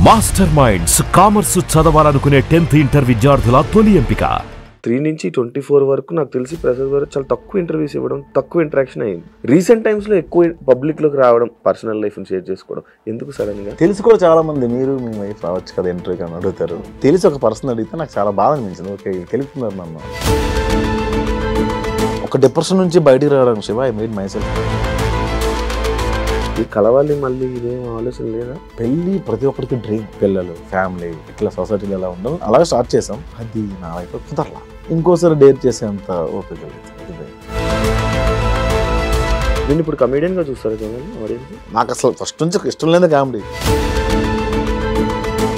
Master minds commerce చదవాలనుకునే 10th inter విద్యార్థుల తొలి ఎంపిక. 3 నుంచి 24 వరకు నాకు తెలిసి ప్రసాద్ గారు చాలా తక్కువ ఇంటర్వ్యూస్ ఇవ్వడం, తక్కువ ఇంటరాక్షన్ అయింది. రీసెంట్ టైమ్స్లో ఎక్కువ పబ్లిక్లోకి రావడం, పర్సనల్ లైఫ్ని షేర్ చేసుకోవడం ఎందుకు సడన్గా? తెలిసి కూడా చాలా మంది మీరు మీ వైఫ్ రావచ్చు కదా ఇంటర్వ్యూకి అని అడుగుతారు. తెలిసి ఒక పర్సన్ అడిగితే నాకు చాలా బాధ అనిపించింది. ఓకే తెలుపుతున్నారు నన్ను. ఒక డిప్రెషన్ నుంచి బయటికి రావడం Shiva I made my self. కలవాలి మళ్ళీ ఇదేం ఆలోచన లేదా? పెళ్ళి ప్రతి ఒక్కరికి డ్రీమ్. పిల్లలు, ఫ్యామిలీ, ఇట్లా సొసైటీలో ఎలా ఉండాలి అలాగే స్టార్ట్ చేసాం. అది నా వైపు కుదరలా. ఇంకోసారి డేర్ చేసేంత ఓపిక లేదు. నేను ఇప్పుడు కమెడియన్గా చూస్తారు కదా ఆడియన్స్. నాకు అసలు ఫస్ట్ నుంచి ఇష్టం లేదు కామెడీ.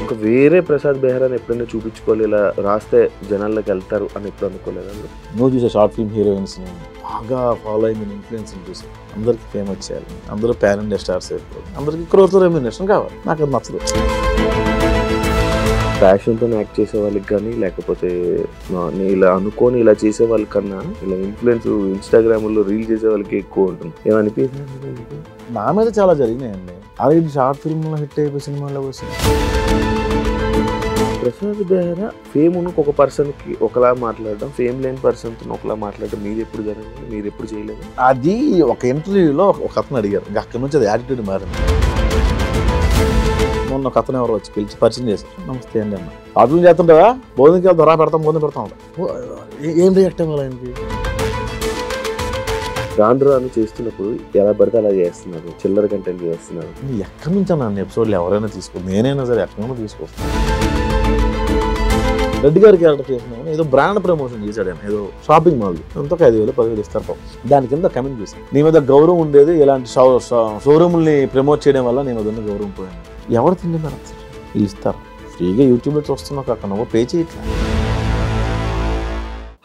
ఒక వేరే ప్రసాద్ బెహ్రాని ఎప్పుడైనా చూపించుకోవాలి, ఇలా రాస్తే జనాల్లోకి వెళ్తారు అని ఎప్పుడు అనుకోలేదండి. నువ్వు చూసే షార్ట్ ఫిల్మ్ హీరోయిన్స్ని బాగా ఫాలో అయిన ఇన్ఫ్లుయెన్స్ చూసి అందరికి ఫేమస్ చేయాలి, అందరూ ప్యాన్ ఇండియా స్టార్స్ అయిపోయి అందరికి క్రోర్తో రెమ్యునరేషన్ కావాలి. నాకు అది నచ్చదు. ప్యాషన్తో యాక్ట్ చేసే వాళ్ళకి కానీ, లేకపోతే ఇలా అనుకోని ఇలా చేసే వాళ్ళకన్నా ఇలా ఇన్ఫ్లుయెన్స్ ఇన్స్టాగ్రామ్లో రీల్ చేసే వాళ్ళకి ఎక్కువ ఉంటుంది. ఏమనిపించింది? నా మీద చాలా జరిగినాయండి. అలాగే షార్ట్ ఫిల్మ్లో హిట్ అయిపోయి సినిమాలో వచ్చింది. ప్రసాద్ బెహ్రా ఫేమ్ ఉన్న ఒక పర్సన్కి ఒకలా మాట్లాడడం, ఫేమ్ లేని పర్సన్తో ఒకలా మాట్లాడడం మీరు ఎప్పుడు జరిగింది? మీరు ఎప్పుడు చేయలేదు? అది ఒక ఇంటర్వ్యూలో ఒక అతను అడిగారు. అక్కడి నుంచి అది యాటిట్యూడ్ మారింది. మొన్న ఒక అతను ఎవరో వచ్చి పిలిచి పరిచయం చేశారు. నమస్తే అండి అన్న. అర్థం చేస్తుంటావా? భోజనంకి వెళ్తాం, రా పెడతాం, భోజనం పెడతాం. ఏం రియాక్ట్ అవ్వాలి ఆయనకి? రాను చేస్తున్నప్పుడు ఎలా పడితే అలా చేస్తున్నారు, చిల్లర కంటెంట్ చేస్తున్నారు. ఎక్కడి నుంచి నన్ను ఎపిసోడ్లు ఎవరైనా తీసుకో, నేనైనా సరే ఎక్కడైనా తీసుకొస్తాను. రెడ్డి గారి క్యారెక్టర్ చేసినాము, ఏదో బ్రాండ్ ప్రమోషన్ చేశాడు ఆయన, ఏదో షాపింగ్ మాల్ ఎంతో 5,000 10,000 ఇస్తారు పాపం. దాని కింద కమెంట్ చేశాను, నీ మీద గౌరవం ఉండేది, ఇలాంటి షోరూమ్ని ప్రమోట్ చేయడం వల్ల నేను వదిలిన గౌరవం పోయాను. ఎవరు తింటున్నారు వీళ్ళు? ఇస్తారు ఫ్రీగా యూట్యూబ్లో చూస్తున్నావు కాక నువ్వు పే చేయట్లా.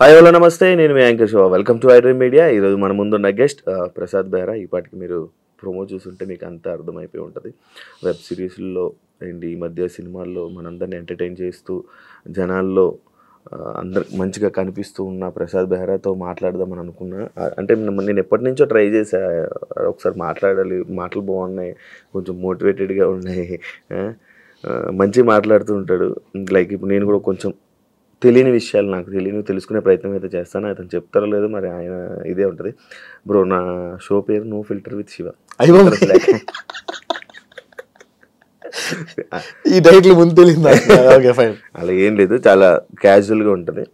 హాయ్ హలో నమస్తే, నేను మీ anchor Shiva. Welcome to iDream media. ఈరోజు మన ముందున్న గెస్ట్ ప్రసాద్ బెహ్రా. ఈ పాటికి మీరు ప్రోమో చూస్తుంటే మీకు అంతా అర్థమైపోయి ఉంటుంది. వెబ్ సిరీస్లో అండ్ ఈ మధ్య సినిమాల్లో మనందరినీ ఎంటర్టైన్ చేస్తూ జనాల్లో అందరికి మంచిగా కనిపిస్తూ ఉన్న ప్రసాద్ బెహ్రాతో మాట్లాడదామని అనుకున్నా. అంటే నేను ఎప్పటి నుంచో ట్రై చేశా, ఒకసారి మాట్లాడాలి, మాటలు బాగున్నాయి, కొంచెం మోటివేటెడ్గా ఉన్నాయి, మంచిగా మాట్లాడుతూ ఉంటాడు. లైక్ ఇప్పుడు నేను కూడా కొంచెం తెలియని విషయాలు నాకు తెలుసుకునే ప్రయత్నం అయితే చేస్తాను. అతను చెప్తారో లేదో మరి, ఆయన ఇదే ఉంటుంది. బ్రో, నా షో పేరు నో ఫిల్టర్ విత్ శివ. ఈ టైటిల్ ముందు తెలియదు. అలా ఏం లేదు, చాలా క్యాజువల్గా ఉంటుంది.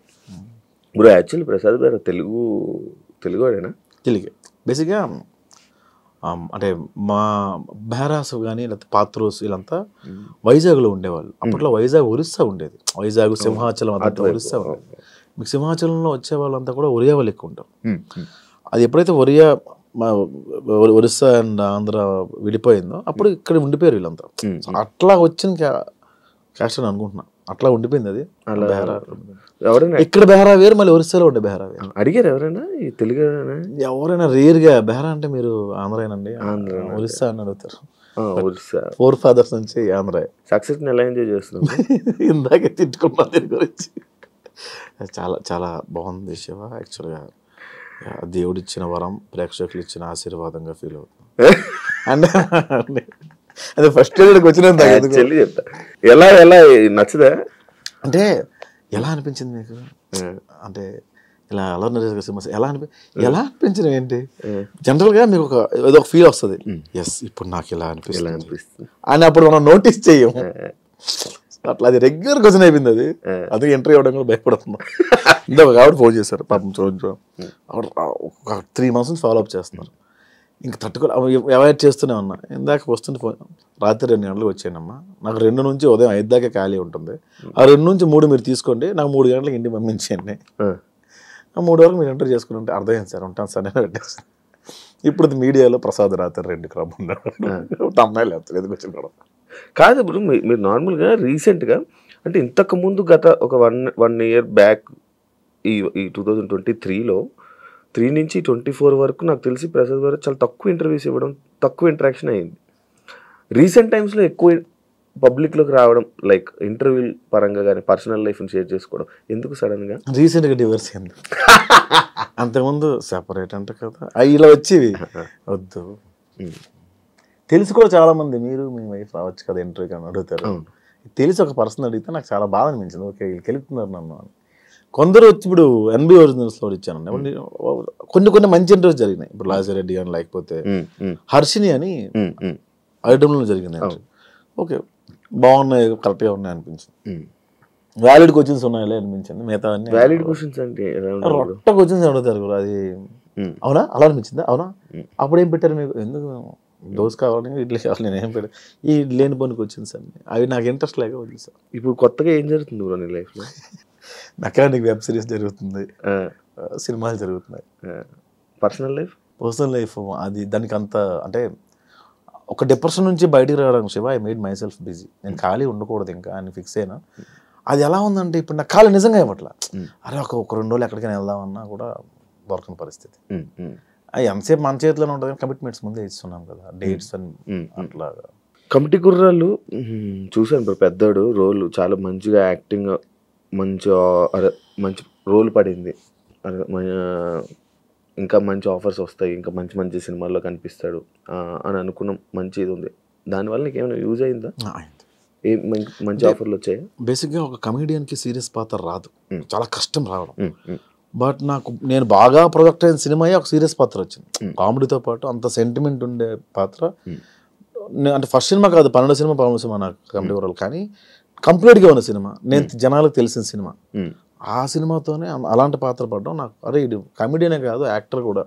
బ్రో యాక్చువల్లీ ప్రసాద్ గారు తెలుగువాడేనా? తెలుగు బేసిక్గా. అంటే మా బెహ్రాస్ కానీ లేకపోతే పాత్రోస్ వీళ్ళంతా వైజాగ్లో ఉండేవాళ్ళు. అప్పట్లో వైజాగ్ ఒరిస్సా ఉండేది. వైజాగ్ సింహాచలం అదంతా ఒరిస్సా ఉండేది. మీకు సింహాచలంలో వచ్చే వాళ్ళంతా కూడా ఒరియా వాళ్ళు ఎక్కువ ఉంటారు. అది ఎప్పుడైతే ఒరిస్సా అండ్ ఆంధ్ర విడిపోయిందో అప్పుడు ఇక్కడ ఉండిపోయారు వీళ్ళంతా. అట్లా వచ్చిన క్యాస్ట్ అని అనుకుంటున్నా, అట్లా ఉండిపోయింది అది. ఇక్కడ బెహ్రా వేరు, మళ్ళీ ఒరిస్సాలో ఉండే బెహ్రా వేరు. అడిగారు ఎవరైనా ఈ తెలుగు? ఎవరైనా రేర్గా బెహ్రా అంటే మీరు ఆంధ్రానండి, ఒరిస్సా అని అడుగుతారు. 4 ఫాదర్స్ నుంచి ఆంధ్ర. సక్సెస్ ఎలా ఎంజాయ్ చేస్తున్నాం? ఇందాకే తిట్టుకున్నా దీని గురించి. చాలా చాలా బాగుంది శివ. యాక్చువల్గా దేవుడిచ్చిన వరం, ప్రేక్షకులు ఇచ్చిన ఆశీర్వాదంగా ఫీల్ అవుతుంది. అండ్ అదే ఫస్ట్ వచ్చినంత చెప్తా. ఎలా నచ్చదా? అంటే ఎలా అనిపించింది మీకు? అంటే ఇలా ఎలా అనిపించింది ఏంటి? జనరల్గా మీకు ఏదో ఒక ఫీల్ వస్తుంది, ఎస్ ఇప్పుడు నాకు ఇలా అనిపిస్తుంది అని. అప్పుడు మనం నోటీస్ చెయ్యం. అట్లా అది రెగ్యులర్ క్వశ్చన్ అయిపోయింది అది. అందుకే ఇంటర్వ్యూ అవ్వడం కూడా భయపడుతున్నాం. ఇందాక ఆవిడ ఫోన్ చేశారు పాపం. ఆవిడ ఒక 3 months నుంచి ఫాలో అప్ చేస్తున్నారు. ఇంక తట్టుకోలే, అవాయిడ్ చేస్తూనే ఉన్నా. ఇందాక వస్తుంది ఫోన్, రాత్రి 2 గంటలకు వచ్చానమ్మా, నాకు 2 నుంచి ఉదయం 5 దాకా ఖాళీ ఉంటుంది, ఆ 2 నుంచి 3 మీరు తీసుకోండి, నాకు 3 గంటలకు ఇంటికి పంపించండి, ఆ 3 వరకు మీరు ఎంటర్ చేసుకుని ఉంటే అర్థమైంది సార్, ఉంటాను సార్ నేను పెట్టేస్తాను. ఇప్పుడు మీడియాలో ప్రసాద్ రాత్రి 2 క్రమం ఉన్నాడు, అమ్మాయిలు ఎందుకు వచ్చిన కాదు. ఇప్పుడు మీరు నార్మల్గా రీసెంట్గా అంటే ఇంతకుముందు గత ఒక 1 year బ్యాక్ ఈ 2023లో 3 నుంచి 24 వరకు నాకు తెలిసి ప్రసాద్ గారు చాలా తక్కువ ఇంటర్వ్యూస్ ఇవ్వడం, తక్కువ ఇంటరాక్షన్ అయింది. రీసెంట్ టైమ్స్లో ఎక్కువ పబ్లిక్లోకి రావడం, లైక్ ఇంటర్వ్యూ పరంగా కానీ, పర్సనల్ లైఫ్ని షేర్ చేసుకోవడం ఎందుకు సడన్గా? రీసెంట్గా డివర్స్ అయింది. అంతకుముందు సెపరేట్ అంటే కదా ఇలా వచ్చేవి. వద్దు తెలిసి కూడా చాలా మంది మీరు మీ వైఫ్ రావచ్చు కదా ఇంటర్వ్యూకి అని అడుగుతారు. తెలిసి ఒక పర్సన్ అడిగితే నాకు చాలా బాధ అనిపించింది. ఓకే వీళ్ళు కెలుపుతున్నారు నన్ను అని. కొందరు వచ్చి ఇప్పుడు ఎన్బి ఒరిజినల్స్లో ఇచ్చానండి. కొన్ని మంచి ఇంటర్వ్యూస్ జరిగినాయి. ఇప్పుడు లాజిరెడ్డి అని లేకపోతే హర్షిని అని ఐటమ్లో జరిగింది. ఓకే బాగున్నాయి, కరెక్ట్గా ఉన్నాయి అనిపించింది. వ్యాలిడ్ క్వశ్చన్స్ ఉన్నాయో అనిపించింది. మిగతా వ్యాలిడ్ క్వశ్చన్స్ అంటే రొట్ట క్వశ్చన్స్ అడుగుతారు కూడా. అది అవునా అలా అనిపించిందా? అవునా అప్పుడు ఏం పెట్టారు మీకు? ఎందుకు దోశ కావాలి, ఇడ్లీ కావాలి, నేను ఏం పెట్టాను ఈ లేని పనికి వచ్చింది సార్. అవి నాకు ఇంట్రెస్ట్ లేక వదిలేదు సార్. ఇప్పుడు కొత్తగా ఏం జరుగుతుంది బ్రో నీ లైఫ్లో? మెకానిక్ వెబ్ సిరీస్ జరుగుతుంది, సినిమాలు జరుగుతున్నాయి. పర్సనల్ లైఫ్ అది దానికి అంత అంటే ఒక డిప్రెషన్ నుంచి బయటికి రావడానికి Shiva I made my self busy. నేను ఖాళీ ఉండకూడదు ఇంకా అని ఫిక్స్ అయినా. అది ఎలా ఉందంటే ఇప్పుడు నాకు ఖాళీ నిజంగా ఇవ్వట్లా. అరే ఒక 2 రోజులు ఎక్కడికైనా వెళ్దామన్నా కూడా దొరకని పరిస్థితి. అది ఎంతసేపు మన చేతిలోనే ఉంటుంది. కమిట్మెంట్స్ ముందే ఇస్తున్నాం కదా, డేట్స్ అని అట్లా. కమిటీ కుర్రాళ్ళు చూశాను బ్రో, పెద్దోడు రోల్ చాలా మంచిగా యాక్టింగ్, మంచి రోల్ పడింది, ఇంకా మంచి ఆఫర్స్ వస్తాయి, ఇంకా మంచి మంచి సినిమాల్లో కనిపిస్తాడు అని అనుకున్నాం. మంచి ఇది ఉంది. దానివల్ల నీకు ఏమైనా యూజ్ అయిందా? మంచి ఆఫర్లు వచ్చాయి. బేసిక్గా ఒక కమెడియన్కి సీరియస్ పాత్ర రాదు, చాలా కష్టం రావడం. బట్ నేను బాగా ప్రొజెక్ట్ అయిన సినిమా ఒక సీరియస్ పాత్ర వచ్చింది. కామెడీతో పాటు అంత సెంటిమెంట్ ఉండే పాత్ర. అంటే ఫస్ట్ సినిమా కాదు, 12 సినిమా 13 సినిమా నాకు కమెడీ వరల్, కానీ కంప్లీట్గా ఉన్న సినిమా, నేను జనాలకు తెలిసిన సినిమా. ఆ సినిమాతోనే అలాంటి పాత్ర పడ్డం నాకు అరే ఇది కమెడీనే కాదు యాక్టర్ కూడా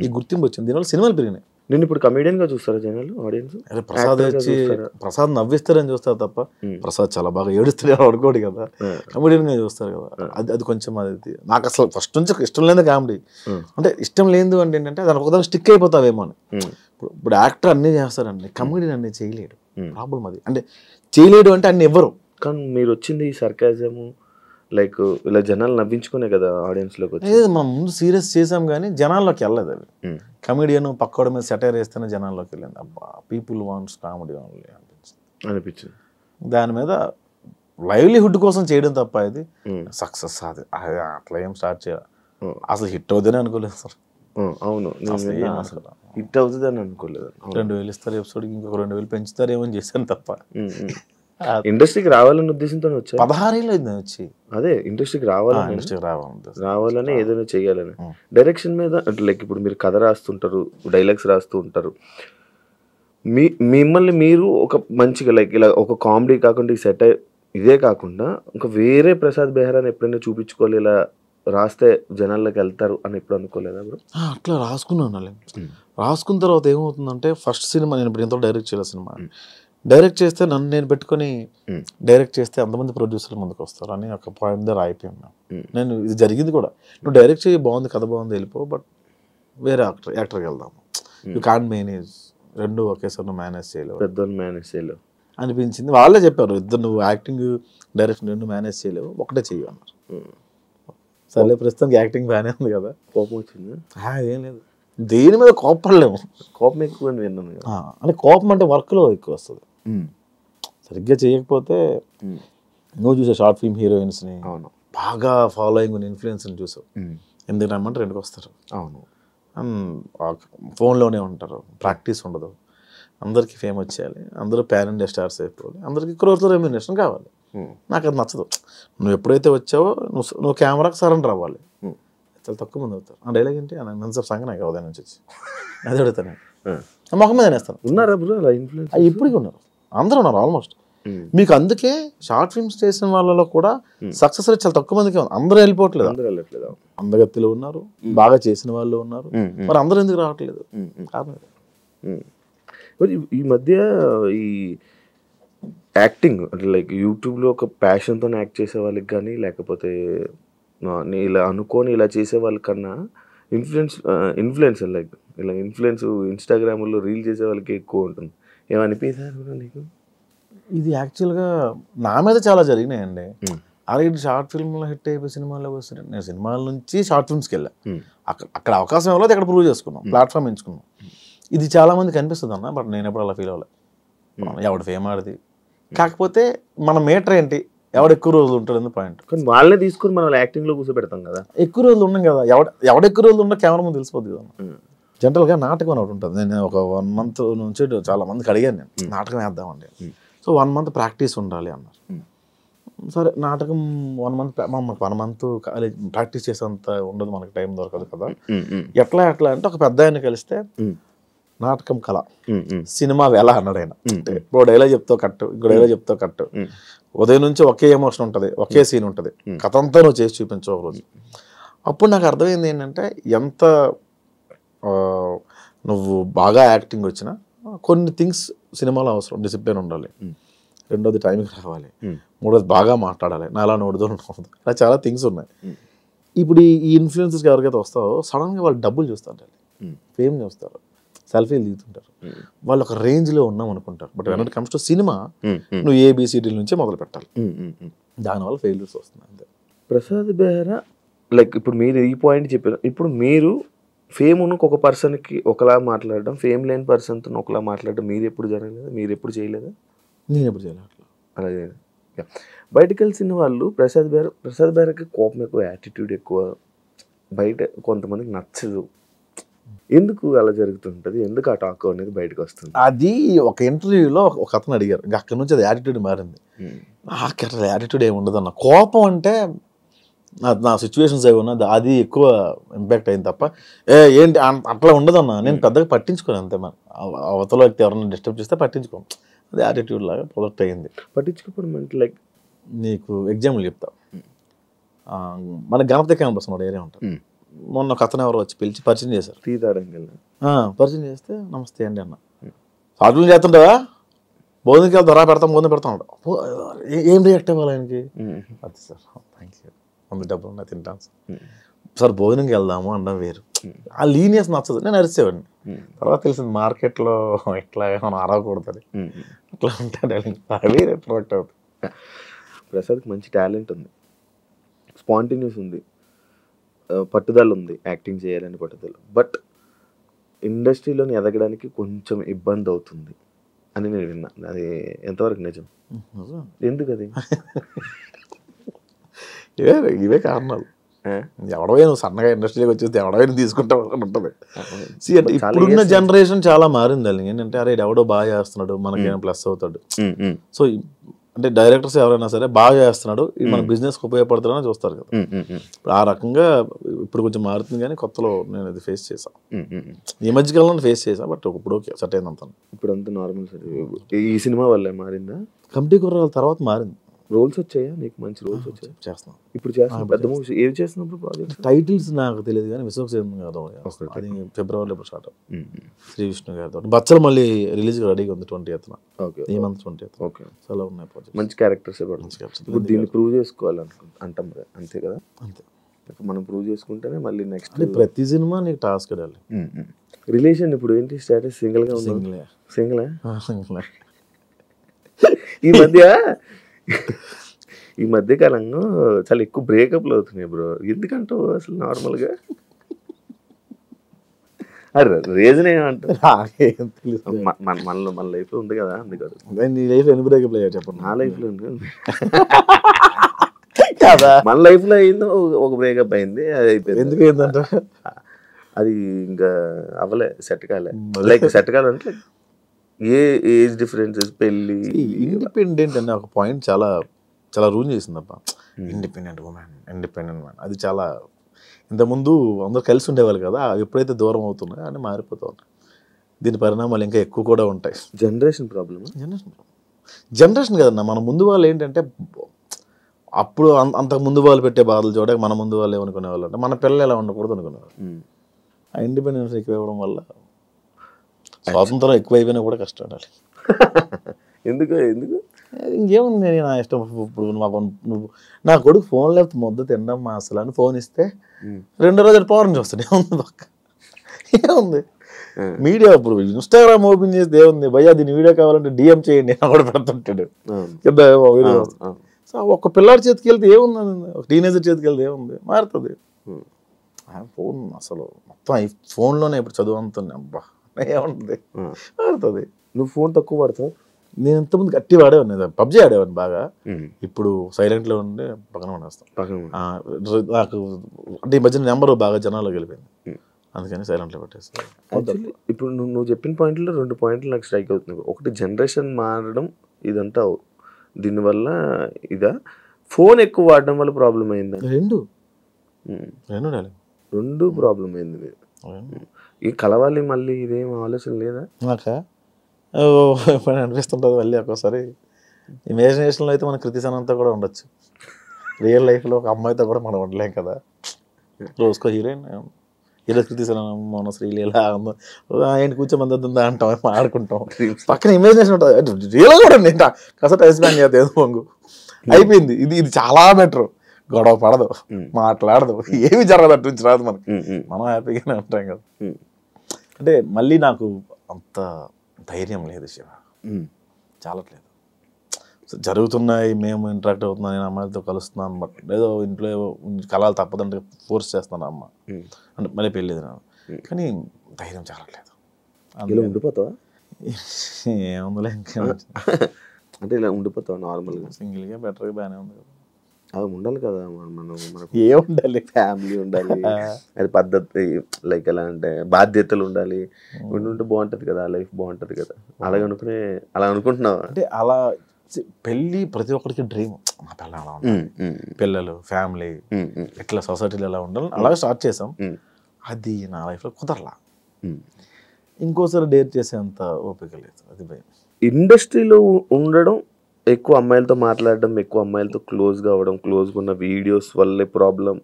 ఈ గుర్తింపు వచ్చింది. దీనివల్ల సినిమాలు పెరిగినాయి. నేను ఇప్పుడు కమెడియన్గా చూస్తారా జనాలు, ఆడియన్స్? అరే ప్రసాద్ వచ్చి ప్రసాద్ నవ్విస్తారని చూస్తారు తప్ప ప్రసాద్ చాలా బాగా ఏడుస్తాడు అనుకోడు కదా, కమెడియన్గా చూస్తారు కదా. అది కొంచెం అది నాకు అసలు ఫస్ట్ నుంచి ఇష్టం లేదు కామెడీ. అంటే ఇష్టం లేదు అంటే ఏంటంటే దాని ఒకదాని స్టిక్ అయిపోతావేమో అని. ఇప్పుడు యాక్టర్ అన్నీ చేస్తారండి, కమెడియన్ అన్నీ చేయలేడు. ప్రాబ్లం అది. అంటే చేయలేడు అంటే అన్ని ఇవ్వరు. కానీ మీరు వచ్చింది ఈ సర్కాజము లైక్ ఇలా జనాలు నవ్వించుకునే కదా ఆడియన్స్లోకి వచ్చి. మనం ముందు సీరియస్ చేసాం కానీ జనాల్లోకి వెళ్ళలేదు. అది కమెడియన్ పక్కోడ మీద సెటైర్ వేస్తేనే జనాల్లోకి వెళ్ళింది. అబ్బా పీపుల్ వాంట్స్ కామెడీ ఓన్లీ అనిపించింది. దాని మీద లైవ్లీహుడ్ కోసం చేయడం తప్ప ఇది సక్సెస్ అది అట్లా ఏం స్టార్ట్ చేయాలి. అసలు హిట్ అవుతుందని అనుకోలేదు సార్. అవును హిట్ అవుతుంది అని అనుకోలేదు. 2000 ఇస్తారు ఎపిసోడ్కి, ఇంకొక 2000 పెంచుతారు ఏమని చేశాను తప్ప. ఇండస్ట్రీకి రావాలని ఉద్దేశంతో వచ్చా. 16 ఏళ్ళు వచ్చి అదే ఇండస్ట్రీకి రావాలని ఏదైనా చెయ్యాలని. డైరెక్షన్ మీద అంటే లైక్ ఇప్పుడు మీరు కథ రాస్తుంటారు, డైలాగ్స్ రాస్తూ ఉంటారు. మిమ్మల్ని మీరు ఒక మంచిగా లైక్ ఇలా ఒక కామెడీ కాకుండా ఈ సెటైర్ ఇదే కాకుండా ఇంకా వేరే ప్రసాద్ బెహ్రాని ఎప్పుడైనా చూపించుకోవాలి, ఇలా రాస్తే జనాల్లోకి వెళ్తారు అని ఎప్పుడు అనుకోలేదా బ్రో? అట్లా రాసుకున్నాను. రాసుకున్న తర్వాత ఏమవుతుందంటే ఫస్ట్ సినిమా నేను ఇప్పుడు ఎంతో డైరెక్ట్ చేయాలి సినిమా. డైరెక్ట్ చేస్తే నన్ను నేను పెట్టుకొని డైరెక్ట్ చేస్తే అంతమంది ప్రొడ్యూసర్లు ముందుకు వస్తారు అని ఒక పాయింట్ దగ్గర అయిపోయాను. నేను ఇది జరిగింది కూడా, నువ్వు డైరెక్ట్ చేయి బాగుంది, కథ బాగుంది, వెళ్ళిపో, బట్ వేరే యాక్టర్కి వెళ్దాము. యూ కాంట్ మేనేజ్, రెండు ఒకేసారి నువ్వు మేనేజ్ చేయలేవు అనిపించింది. వాళ్ళే చెప్పారు, ఇద్దరు నువ్వు యాక్టింగ్ డైరెక్షన్ రెండు మేనేజ్ చేయలేవు, ఒకటే చెయ్యి అన్నారు. సరే ప్రస్తుతానికి యాక్టింగ్ బాగానే ఉంది కదా. కోపం వచ్చింది? ఏం లేదు, దేని మీద కోపడలేము. కోపం ఎక్కువ విన్నాను. అంటే కోపం అంటే వర్క్లో ఎక్కువ వస్తుంది. సరిగ్గా చేయకపోతే నువ్వు చూసావు షార్ట్ ఫిల్మ్ హీరోయిన్స్ని బాగా ఫాలోయింగ్ ఉన్న ఇన్ఫ్లుయెన్స్ని చూసావు. ఎందుకు రమ్మంటే రెండుకి వస్తారు. అవును, ఫోన్లోనే ఉంటారు, ప్రాక్టీస్ ఉండదు. అందరికీ ఫేమ్ వచ్చేయాలి, అందరూ ప్యాన్ ఇండియా స్టార్స్ అయిపోవాలి, అందరికీ క్రోర్తో రెమ్యునరేషన్ కావాలి. నాకు అది నచ్చదు. నువ్వు ఎప్పుడైతే వచ్చావో నువ్వు కెమెరాకి సరెండర్ అవ్వాలి. చాలా తక్కువ మంది అవుతారు. ఆ డైలాగ్ ఏంటి నన్ను సంగ నాకు ఉదయం నుంచి వచ్చి అది అడుగుతాను, మొహం మీద నేస్తాను. ఉన్నారా బ్రో అలా ఇన్ఫ్లుయెన్స్? ఇప్పటికీ ఉన్నారు, అందరూ ఉన్నారు ఆల్మోస్ట్. మీకు అందుకే షార్ట్ ఫిల్మ్స్ చేసిన వాళ్ళలో కూడా సక్సెస్ రేట్ చాలా తక్కువ మందికి ఉంది. అందరూ వెళ్ళిపోవట్లేదు. అందగత్తిలో ఉన్నారు, బాగా చేసిన వాళ్ళు ఉన్నారు, మరి అందరూ ఎందుకు రావట్లేదు? ఈ మధ్య ఈ యాక్టింగ్ అంటే లైక్ యూట్యూబ్లో ఒక ప్యాషన్తో యాక్ట్ చేసే వాళ్ళకి కానీ, లేకపోతే ఇలా అనుకొని ఇలా చేసే వాళ్ళకన్నా ఇన్ఫ్లుయెన్సర్ లైక్ ఇలా ఇన్స్టాగ్రామ్లో రీల్ చేసే వాళ్ళకి ఎక్కువ ఉంటుంది. ఏమనిపించారు నీకు? ఇది యాక్చువల్గా నా మీద చాలా జరిగినాయండి. అలాగే షార్ట్ ఫిల్మ్లో హిట్ అయిపోయి సినిమాల్లోకి వస్తున్నాను. నేను సినిమాల నుంచి షార్ట్ ఫిల్మ్స్కి వెళ్ళా. అక్కడ అవకాశం ఇవ్వలేదు, అక్కడ ప్రూవ్ చేసుకున్నాం, ప్లాట్ఫామ్ ఎంచుకున్నాం. ఇది చాలా మందికి అనిపిస్తుంది అన్న, బట్ నేను ఎప్పుడు అలా ఫీల్ అవ్వలేదు. ఎవడు ఫేమ్ ఆడిది, కాకపోతే మన మీటర్ ఏంటి, ఎవడు ఎక్కువ రోజులు ఉంటాడు పాయింట్. కానీ వాళ్ళనే తీసుకుని మనం యాక్టింగ్లో కూర్చోబెడతాం కదా. ఎక్కువ రోజులు ఉన్నాం కదా, ఎవడ ఎక్కువ రోజులు ఉన్నా కెమెరా ముందు తెలిసిపోద్ది కదా. జనరల్గా నాటకం ఒకటి ఉంటుంది. నేను ఒక 1 month నుంచి చాలా మందికి అడిగాను, నేను నాటకం వేద్దామండి. సో 1 month ప్రాక్టీస్ ఉండాలి అన్నారు. సరే నాటకం 1 month 1 month ప్రాక్టీస్ చేసేంత ఉండదు, మనకి టైం దొరకదు కదా. ఎట్లా అంటే ఒక పెద్ద ఆయన కలిస్తే నాటకం కళ, సినిమా ఎలా అన్నాడు ఆయన. ఇప్పుడు డైలాగ్ చెప్తావు కట్టు, ఇంకో డైలాగ్ చెప్తావు కట్టు, ఉదయం నుంచి ఒకే ఎమోషన్ ఉంటుంది, ఒకే సీన్ ఉంటుంది, కథ అంతా నువ్వు చేసి చూపించవు ఒక రోజు. అప్పుడు నాకు అర్థమైంది ఏంటంటే ఎంత నువ్వు బాగా యాక్టింగ్ వచ్చినా కొన్ని థింగ్స్ సినిమాలో అవసరం. డిసిప్లిన్ ఉండాలి, రెండోది టైంకి రావాలి, మూడోది బాగా మాట్లాడాలి, నాలా నోడుదో ఉండదు, అలా చాలా థింగ్స్ ఉన్నాయి. ఇప్పుడు ఈ ఇన్ఫ్లుయెన్సర్స్కి ఎవరికైతే వస్తావో సడన్గా వాళ్ళు డబ్బులు చూస్తుంటారు, ఫేమ్ చూస్తారు, సెల్ఫీలు దిగుతుంటారు, వాళ్ళు ఒక రేంజ్లో ఉన్నాం అనుకుంటారు. But when it comes to cinema నువ్వు ఏబిసిడీల నుంచే మొదలు పెట్టాలి, దానివల్ల ఫెయిల్యూర్స్ వస్తున్నాయి అంతే. ప్రసాద్ బెహ్రా లైక్ ఇప్పుడు మీరు ఈ పాయింట్ చెప్పారు. ఇప్పుడు మీరు ఫేమ్ ఉన్న ఒక పర్సన్కి ఒకలా మాట్లాడడం, ఫేమ్ లేని పర్సన్తో ఒకలా మాట్లాడడం మీరు ఎప్పుడు జరగలేదా? మీరు ఎప్పుడు చేయలేదా? నేను ఎప్పుడు చేయలేదు అలాగే. బయటకు వెళ్ళిన వాళ్ళు ప్రసాద్ బెహ్రాకి కోపం ఎక్కువ, యాటిట్యూడ్ ఎక్కువ, బయట కొంతమందికి నచ్చదు. ఎందుకు అలా జరుగుతుంటుంది? ఎందుకు ఆ టాక్ అనేది బయటకు వస్తుంది? అది ఒక ఇంటర్వ్యూలో ఒక అతను అడిగారు, ఇంకా అక్కడి నుంచి అది యాటిట్యూడ్ మారింది. నాకు అట్లా యాటిట్యూడ్ ఏమి ఉండదు అన్న. కోపం అంటే నా సిచ్యువేషన్స్ అవి ఉన్నది, అది ఎక్కువ ఇంపాక్ట్ అయింది తప్ప ఏంటి అట్లా ఉండదన్నా. నేను పెద్దగా పట్టించుకోను అంతే. మన అవతల వ్యక్తి ఎవరైనా డిస్టర్బ్ చేస్తే పట్టించుకోను, అది యాటిట్యూడ్ లాగా ప్రొడక్ట్ అయ్యింది. పట్టించుకోవడం అంటే లైక్ నీకు ఎగ్జాంపుల్ చెప్తా. మన గణపతి క్యాంపస్ మన ఏరియా ఉంటుంది. మొన్న ఒక అతను ఎవరు వచ్చి పిలిచి పరిచయం చేశారు. పరిచయం చేస్తే నమస్తే అండి అన్న, సాధులు చేస్తుంటావా, భోజనంకి వెళ్తా రా, భోజనం పెడతా ఉంటా. ఏం రియాక్ట్ అవ్వాలి ఆయనకి? అది సార్ థ్యాంక్ యూ, మమ్మీ డబ్బులు ఉన్నా తింటాను సార్, భోజనంకి వెళ్దాము అనడం వేరు. ఆ లీనియస్ నచ్చదు. నేను అరిచేవాడిని. తర్వాత తెలిసింది మార్కెట్లో ఇట్లా మనం అరవకూడదు, అట్లా ఉంటాడు, అవి ప్రొడక్ట్ అవుతుంది. ప్రసాద్కి మంచి టాలెంట్ ఉంది, స్పాంటేనియస్ ఉంది, పట్టుదల ఉంది, యాక్టింగ్ చేయాలని పట్టుదల. బట్ ఇండస్ట్రీలోని ఎదగడానికి కొంచెం ఇబ్బంది అవుతుంది అని నేను విన్నా. అది ఎంతవరకు నిజం? ఎందుకు అది? ఇవే కారణాలు. ఎవడవే నువ్వు సన్నగా ఇండస్ట్రీలోకి వచ్చేస్తే ఎవడవైనా తీసుకుంటావు అని ఉంటుంది. అంటే ఇప్పుడున్న జనరేషన్ చాలా మారింది. అది ఏంటంటే అరే ఎవడో బాగా చేస్తున్నాడు మనకేమైనా ప్లస్ అవుతాడు. సో అంటే డైరెక్టర్స్ ఎవరైనా సరే బాగా చేస్తున్నాడు, మన బిజినెస్కి ఉపయోగపడుతున్నాడని చూస్తారు కదా. ఇప్పుడు ఆ రకంగా ఇప్పుడు కొంచెం మారుతుంది. కానీ కొత్తలో నేను అది ఫేస్ చేశాను, ఈ మధ్యకాలంలో ఫేస్ చేశాను. బట్ ఇప్పుడు ఓకే, సెట్ అయింది అంతా. ఇప్పుడు అంతా నార్మల్ సార్. ఈ సినిమా వల్ల మారిందా? కమిటీ కుర్రాల తర్వాత మారింది. రోల్స్ వచ్చాయా నీకు? మంచి రోల్స్ వచ్చాయి? చేస్తున్నాం ఇప్పుడు, చేస్తున్నాం. పెద్ద మూవీస్ ఏవి చేస్తున్నప్పుడు ప్రాజెక్ట్ టైటిల్స్ నాకు తెలియదు కానీ విశ్వక్సేన్ గారు అది ఫిబ్రవరిలో ఇప్పుడు స్టార్ట్ అవుతుంది. శ్రీ విష్ణు గారితో బచ్చలు మళ్ళీ రిలీజ్ రెడీగా ఉంది 20th. ఓకే, ఈ మంత్ 20th. ఓకే, చాలా ఉన్నాయి ప్రాజెక్ట్. మంచి క్యారెక్టర్స్. ఇప్పుడు దీన్ని ప్రూవ్ చేసుకోవాలంటాం కదా, అంతే కదా? అంతే, మనం ప్రూవ్ చేసుకుంటేనే మళ్ళీ నెక్స్ట్ ప్రతి సినిమా నీకు టాస్క్ వెళ్ళాలి. రిలేషన్ ఇప్పుడు ఏంటి స్టేటస్? సింగిల్గా ఉంది? సింగిల్ ఈ మధ్య కాలంలో చాలా ఎక్కువ బ్రేకప్లు అవుతున్నాయి బ్రో. ఎందుకంటావు అసలు? నార్మల్గా అరే రీజన్ ఏమంటారు? మన లైఫ్లో ఉంది కదా, అందుకని. నీ లైఫ్లో ఎన్ని బ్రేకప్లు అయ్యా చెప్పండి? నా లైఫ్లో ఉంది మన లైఫ్లో అయిందో ఒక బ్రేకప్ అయింది, అది అయిపోయింది. ఎందుకు అయిందంట? అది ఇంకా అవ్వలే, సెట్ కాలే. లైక్ సెట్ కాలంటే ఏ ఏజ్ డిఫరెన్సెస్, పెళ్ళి. ఇండిపెండెంట్ అనే ఒక పాయింట్ చాలా చాలా రూల్ చేసిందబ్బా. ఇండిపెండెంట్ ఉమెన్, ఇండిపెండెంట్ మ్యాన్, అది చాలా ఇంతకుముందు అందరూ కలిసి ఉండేవాళ్ళు కదా, ఎప్పుడైతే దూరం అవుతున్నాయో అని మారిపోతూ ఉంటాయి. దీని పరిణామాలు ఇంకా ఎక్కువ కూడా ఉంటాయి. Generation problem. జనరేషన్ కదన్నా, మన ముందు వాళ్ళు ఏంటంటే అప్పుడు అంతకు ముందు వాళ్ళు పెట్టే బాధలు చూడక మన ముందు వాళ్ళు ఏమనుకునేవాళ్ళు అంటే మన పిల్లలు ఎలా ఉండకూడదు అనుకునేవాళ్ళు. ఆ ఇండిపెండెన్స్ ఎక్కువ ఇవ్వడం వల్ల స్వాతంత్రం ఎక్కువైపోయినా కూడా కష్టం ఉండాలి. ఎందుకు ఇంకేముంది, నా ఇష్టం. ఇప్పుడు నువ్వు నా కొడుకు ఫోన్ లేకపోతే ముద్ద తినడం అసలు అని ఫోన్ ఇస్తే 2 రోజులు పవర్ చూస్తాడు. ఏముంది పక్క, ఏముంది? మీడియా ఇప్పుడు ఇన్స్టాగ్రామ్ ఓపెన్ చేస్తే ఏముంది భయ్యా, దీన్ని వీడియో కావాలంటే డిఎం చేయండి అని కూడా పెడుతుంటాడు. వీడియో సో ఒక పిల్లాడి చేతికి వెళ్తే ఏముంది, ఒక టీనేజర్ చేతికి వెళ్తే ఏముంది, మారుతుంది. ఫోన్ అసలు మొత్తం ఈ ఫోన్లోనే ఇప్పుడు చదువు అంతుంది. అబ్బా ఏముంటుంది, మారుతుంది. నువ్వు ఫోన్ తక్కువ వాడతావు? నేను ఇంతకుముందు గట్టి వాడేవాడిని, పబ్జీ ఆడేవాడిని బాగా. ఇప్పుడు సైలెంట్లో ఉండి పక్కన ఉండేస్తాను. నాకు అంటే ఈ మధ్యన నెంబర్ బాగా జనాల్లో వెళ్ళిపోయింది, అందుకని సైలెంట్లో పెట్టేస్తాను. ఇప్పుడు నువ్వు చెప్పిన పాయింట్లో 2 పాయింట్లు నాకు స్ట్రైక్ అవుతుంది. ఒకటి జనరేషన్ మారడం, ఇదంతా దీనివల్ల ఇదా ఫోన్ ఎక్కువ వాడడం వల్ల ప్రాబ్లం అయిందా? రెండు ప్రాబ్లం అయింది మీరు. ఈ కలవాలి మళ్ళీ ఇదేం ఆలోచన లేదా? నాకా అనిపిస్తుంటుంది మళ్ళీ ఒక్కోసారి. ఇమాజినేషన్లో అయితే మన కృతిసనంతా కూడా ఉండొచ్చు, రియల్ లైఫ్లో ఒక అమ్మాయితో కూడా మనం ఉండలేం కదా. రోజుకో హీరోయిన్, ఈరోజు కృతిసనం, మన శ్రీలీల ఆయన కూర్చోమందా అంటాం, ఆడుకుంటాం, పక్కన ఇమాజినేషన్ ఉంటుంది. రియల్ కూడా ఉంది, కాస్త టైం స్పెండ్ చేద్దాం ఏదో పొంగు అయిపోయింది. ఇది చాలా బెటర్. గొడవ పడదు, మాట్లాడదు, ఏమి జరగదు, అటు నుంచి రాదు మనకి, మనం హ్యాపీగానే ఉంటాం కదా. అంటే మళ్ళీ నాకు అంత ధైర్యం లేదు శివ, చాలట్లేదు. జరుగుతున్నాయి, మేము ఇంటరాక్ట్ అవుతున్నాం, నేను అమ్మాయిలతో కలుస్తున్నాను, బట్ ఏదో ఇంట్లో కలాలు తప్పదంటే ఫోర్స్ చేస్తాను అమ్మ అంటే మళ్ళీ పెళ్ళేది నాకు, కానీ ధైర్యం చాలట్లేదు. ఇలా ఉండిపోతావా? ఏముందిలే ఇంకా అంటే ఇలా ఉండిపోతావా నార్మల్గా? సింగిల్గా బెటర్గా బాగానే ఉంది కదా. అది ఉండాలి కదా, మనం ఏ ఉండాలి, ఫ్యామిలీ ఉండాలి, అది పద్ధతి, లైక్ ఎలా అంటే బాధ్యతలు ఉండాలి, ఉంటే బాగుంటుంది కదా, లైఫ్ బాగుంటుంది కదా. అలా అనుకుంటున్నావా? అంటే అలా పెళ్ళి ప్రతి ఒక్కరికి డ్రీమ్, మా పిల్లలు అలా ఉండాలి, పిల్లలు, ఫ్యామిలీ, ఇట్లా సొసైటీలో ఎలా ఉండాలి, అలాగే స్టార్ట్ చేసాం. అది నా లైఫ్లో కుదరలా. ఇంకోసారి డేర్ చేసేంత ఓపిక లేదు, అది భయం. ఇండస్ట్రీలో ఉండడం, ఎక్కువ అమ్మాయిలతో మాట్లాడడం, ఎక్కువ అమ్మాయిలతో క్లోజ్గా అవ్వడం, క్లోజ్గా ఉన్న వీడియోస్ వల్లే ప్రాబ్లం,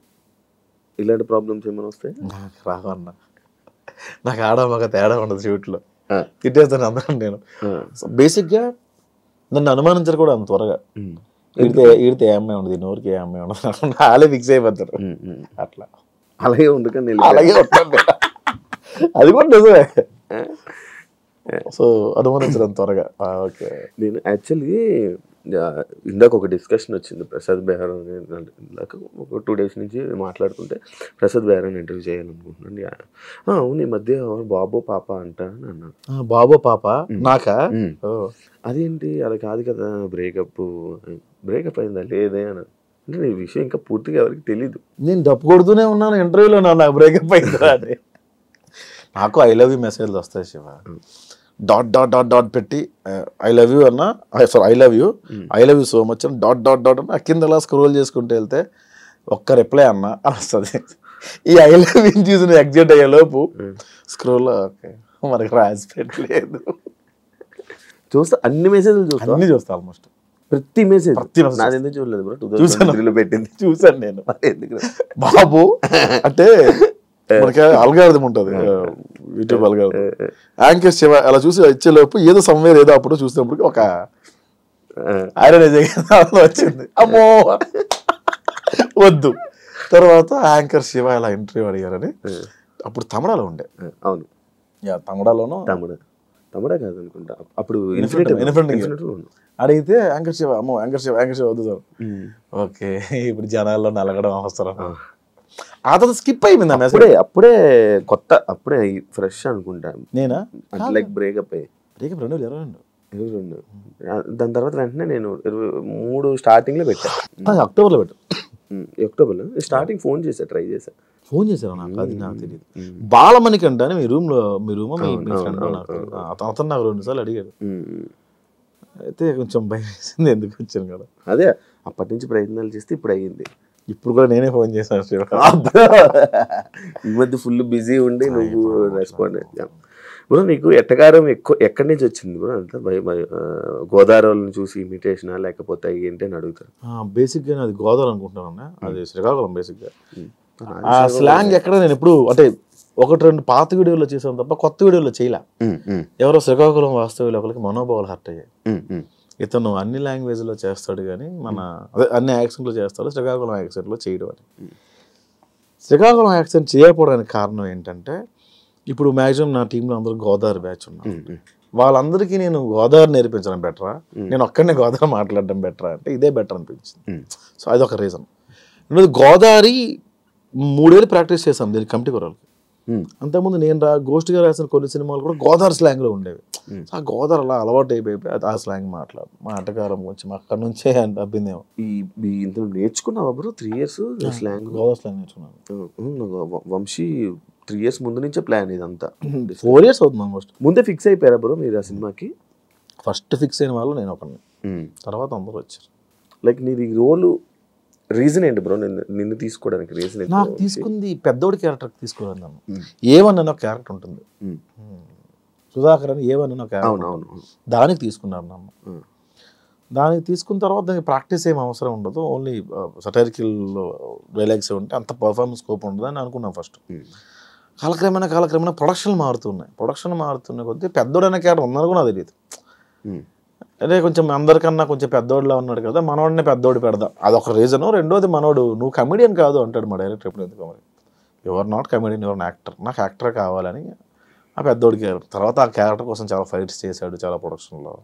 ఇలాంటి ప్రాబ్లమ్స్ ఏమైనా వస్తాయి? నాకు రావన్నా, నాకు ఆడ మగ తేడా ఉండదు షూట్లో, తిట్టేస్తాను అందరం. నేను బేసిక్గా నన్ను అనుమానించరు కూడా అంత త్వరగా. ఈడితే ఏ అమ్మాయి ఉండదు, నోరికి ఏ అమ్మాయి ఉండదు, వాళ్ళే ఫిక్స్ అయిపోతారు. అట్లా అలాగే ఉండకండి, అలాగే ఉంటాను, అది కూడా నిజమే. సో అనుమానించడం త్వరగా. ఓకే, నేను యాక్చువల్లీ ఇందాక ఒక డిస్కషన్ వచ్చింది ప్రసాద్ బెహ్రా, ఇందాక ఒక 2 days నుంచి మాట్లాడుతుంటే ప్రసాద్ బెహ్రాని ఇంటర్వ్యూ చేయాలనుకుంటున్నాను. అవును, ఈ మధ్య బాబో పాప అంట అని అన్నాడు. బాబో పాప నాకా? అదేంటి అలా కాదు కదా, బ్రేకప్ అయిందా లేదే అని అంటే ఈ విషయం ఇంకా పూర్తిగా ఎవరికి తెలీదు. నేను డప్పు కొడుతూనే ఉన్నాను ఇంటర్వ్యూలో, నాకు బ్రేకప్ అయిందా అని. నాకు ఐ లవ్ యూ మెసేజ్లు వస్తాయి Shiva, dot dot dot dot పెట్టి ఐ లవ్ యూ అన్నా, sorry I love you so much అని డాట్ డాట్ డాట్ అన్న కింద అలా స్క్రోల్ చేసుకుంటూ వెళ్తే ఒక్క రిప్లై అన్నా అని వస్తుంది. ఈ ఐ లవ్ యూ చూసిన ఎగ్జిట్ అయ్యే లోపు స్క్రోల్ ఓకే మనకి రాసి పెట్టలేదు. చూస్తా, అన్ని మెసేజ్లు చూస్తా, అన్ని చూస్తా, ఆల్మోస్ట్ ప్రతి మెసేజ్. నాది ఎందుకు చూడలేదు బ్రో, 2003లో పెట్టింది చూసాను నేను. బాబు అంటే మనకి అల్గారిథం ఉంటుంది, యూట్యూబ్ అల్గారిథం, యాంకర్ శివ అలా చూసి ఇచ్చేలోపు ఏదో సమ్వేర్ ఏదో అప్పుడు చూసినప్పుడు ఒక ఐరన్ వచ్చింది, అమ్మో వద్దు. తర్వాత యాంకర్ శివ ఇలా ఇంటర్వ్యూ అడిగారని, అప్పుడు తమిళలో ఉండే. అవును, తమిళలోనూ తమిళ కాదు అనుకుంటా, అప్పుడు అడిగితే యాంకర్ శివ, అమ్మో యాంకర్ శివ వద్దు సార్. ఓకే, ఇప్పుడు జనాల్లో నలగడం అవసరం. ఆ తర్వాత స్కిప్ అయిపోయింది ఆ మెసేజ్. అప్పుడే కొత్త, అప్పుడే ఫ్రెష్ అనుకుంటా నేనా, లైక్ బ్రేకప్ 2022. దాని తర్వాత వెంటనే నేను 23 స్టార్టింగ్ లో పెట్టాను, అక్టోబర్లో పెట్టాను. అక్టోబర్లో స్టార్టింగ్ ఫోన్ చేశారు. ఫోన్ చేశారు నాకు, అది నాకు తెలియదు. బాలమణికంట అని మీ రూమ్ అతను నాకు 2 సార్లు అడిగాడు. అయితే కొంచెం భయం వేసింది, ఎందుకు వచ్చాను కదా. అదే అప్పటి నుంచి ప్రయత్నాలు చేస్తే ఇప్పుడు అయ్యింది. ఇప్పుడు కూడా నేనే ఫోన్ చేశాను. ఈ మధ్య ఫుల్ బిజీ ఉండి నువ్వు రెస్పాండ్ అయ్యా. బ్రో నీకు ఎట్టకారం ఎక్కడి నుంచి వచ్చింది బ్రో? అంతా గోదావరిని చూసి ఇమిటేషనా లేకపోతే ఏంటి అని అడుగుతారు. బేసిక్గా అది గోదావరి అనుకుంటున్నాను, అది శ్రీకాకుళం. బేసిక్గా ఆ స్లాంగ్ ఎక్కడ నేను ఎప్పుడు అంటే 1-2 పాత వీడియోలో చేసాను తప్ప కొత్త వీడియోలో చేయలే. ఎవరో శ్రీకాకుళం వాస్తవ్యులు ఒకరికి మనోభావాలు హర్ట్ అయ్యాయి. ఇతను అన్ని లాంగ్వేజ్లో చేస్తాడు కానీ అదే అన్ని యాక్సెంట్లో చేస్తాడు, శ్రీకాకుళం యాక్సెంట్లో చేయడం అని. శ్రీకాకుళం యాక్సెంట్ చేయకపోవడానికి కారణం ఏంటంటే, ఇప్పుడు మ్యాక్సిమం నా టీంలో అందరూ గోదావరి బ్యాచ్ ఉన్నారు. వాళ్ళందరికీ నేను గోదావరి నేర్పించడం బెటరా, నేను ఒక్కడనే గోదావరి మాట్లాడడం బెటరా అంటే ఇదే బెటర్ అనిపించింది. సో అదొక రీజన్. గోదావరి 3 ఏళ్ళు ప్రాక్టీస్ చేశాం దీనికి కమిటీ కొరలకి. అంతకుముందు నేను గోష్ఠిగా రాసిన కొన్ని సినిమాలు కూడా గోదావరి స్లాంగ్లో ఉండేవి. ఆ గోదావరి అలా అలవాటు అయిపోయి ఆ స్లాంగ్ మా అటకారం కొంచెం అక్కడ నుంచే అబ్బిందేమో. ఇందులో నేర్చుకున్నావా bro 3 years slang? Godavari slang నేర్చుకున్నాను. వంశీ 3 years ముందు నుంచే ప్లాన్ ఇదంతా. 4 years అవుతుంది ఆల్మోస్ట్. ముందే ఫిక్స్ అయిపోయారా బ్రో మీరు ఆ సినిమాకి? ఫస్ట్ ఫిక్స్ అయిన వాళ్ళు నేను ఒకరిని, తర్వాత అందరూ వచ్చారు. లైక్ నీది రోల్ రీజన్ ఏంటి బ్రో నిన్ను తీసుకోవడానికి రీజన్? నాకు తీసుకుంది పెద్దోడి క్యారెక్టర్ తీసుకోవాలి. నన్ను ఏవన్ అనే ఒక క్యారెక్టర్ ఉంటుంది, సుధాకర్ అని ఏవన్ అనే ఒక క్యారెక్టర్, దానికి తీసుకున్నారు నన్ను. దానికి తీసుకున్న తర్వాత దానికి ప్రాక్టీస్ ఏం అవసరం ఉండదు, ఓన్లీ సటైరికల్ డైలాగ్స్ ఉంటే అంత పర్ఫార్మెన్స్ స్కోప్ ఉండదు అని అనుకున్నాను ఫస్ట్. కాలక్రమేణా ప్రొడక్షన్ మారుతున్న కొద్దీ పెద్దోడనే క్యారెక్టర్ ఉందని కూడా నాకు తెలియదు. అంటే కొంచెం అందరికన్నా కొంచెం పెద్దోడిలా ఉన్నాడు కదా, మనోడిని పెద్దోడు పెడదాం, అదొక రీజను. రెండోది మనోడు నువ్వు కమెడియన్ కాదు అంటాడు మా డైరెక్టర్ ఎప్పుడు. ఎందుకు మరి ఎవరు నాట్ కమెడియన్, ఎవరు యాక్టర్, నాకు యాక్టర్ కావాలని ఆ పెద్దోడి క్యారెక్టర్. తర్వాత ఆ క్యారెక్టర్ కోసం చాలా ఫైట్స్ చేశాడు, చాలా ప్రొడక్షన్లో.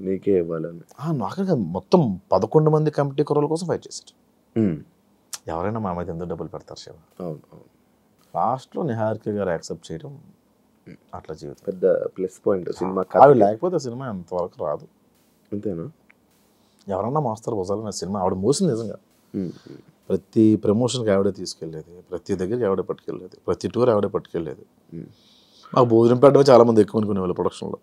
నీకే ఇవ్వాలని నాకే మొత్తం 11 మంది కమిటీ కుర్రల కోసం ఫైట్ చేశాడు. ఎవరైనా మా మీద ఎందుకు డబ్బులు పెడతారు శివ? లాస్ట్లో నిహారిక గారు యాక్సెప్ట్ చేయడం అట్లా జీవితం పెద్ద ప్లస్ పాయింట్ సినిమా. ఆవిడ లేకపోతే సినిమా అంతవరకు రాదు. అంతేనా? ఎవరన్నా మోస్తారు భుజాలన్న సినిమా ఆవిడ మోసింది నిజంగా. ప్రతి ప్రమోషన్కి ఆవిడే తీసుకెళ్ళేది, ప్రతి దగ్గరికి ఆవిడే పట్టుకెళ్ళేది, ప్రతి టూర్ ఆవిడే పట్టుకెళ్ళేది. మాకు భోజనం పెట్టడమే చాలా మంది ఎక్కువ అనుకునేవాళ్ళు ప్రొడక్షన్లో.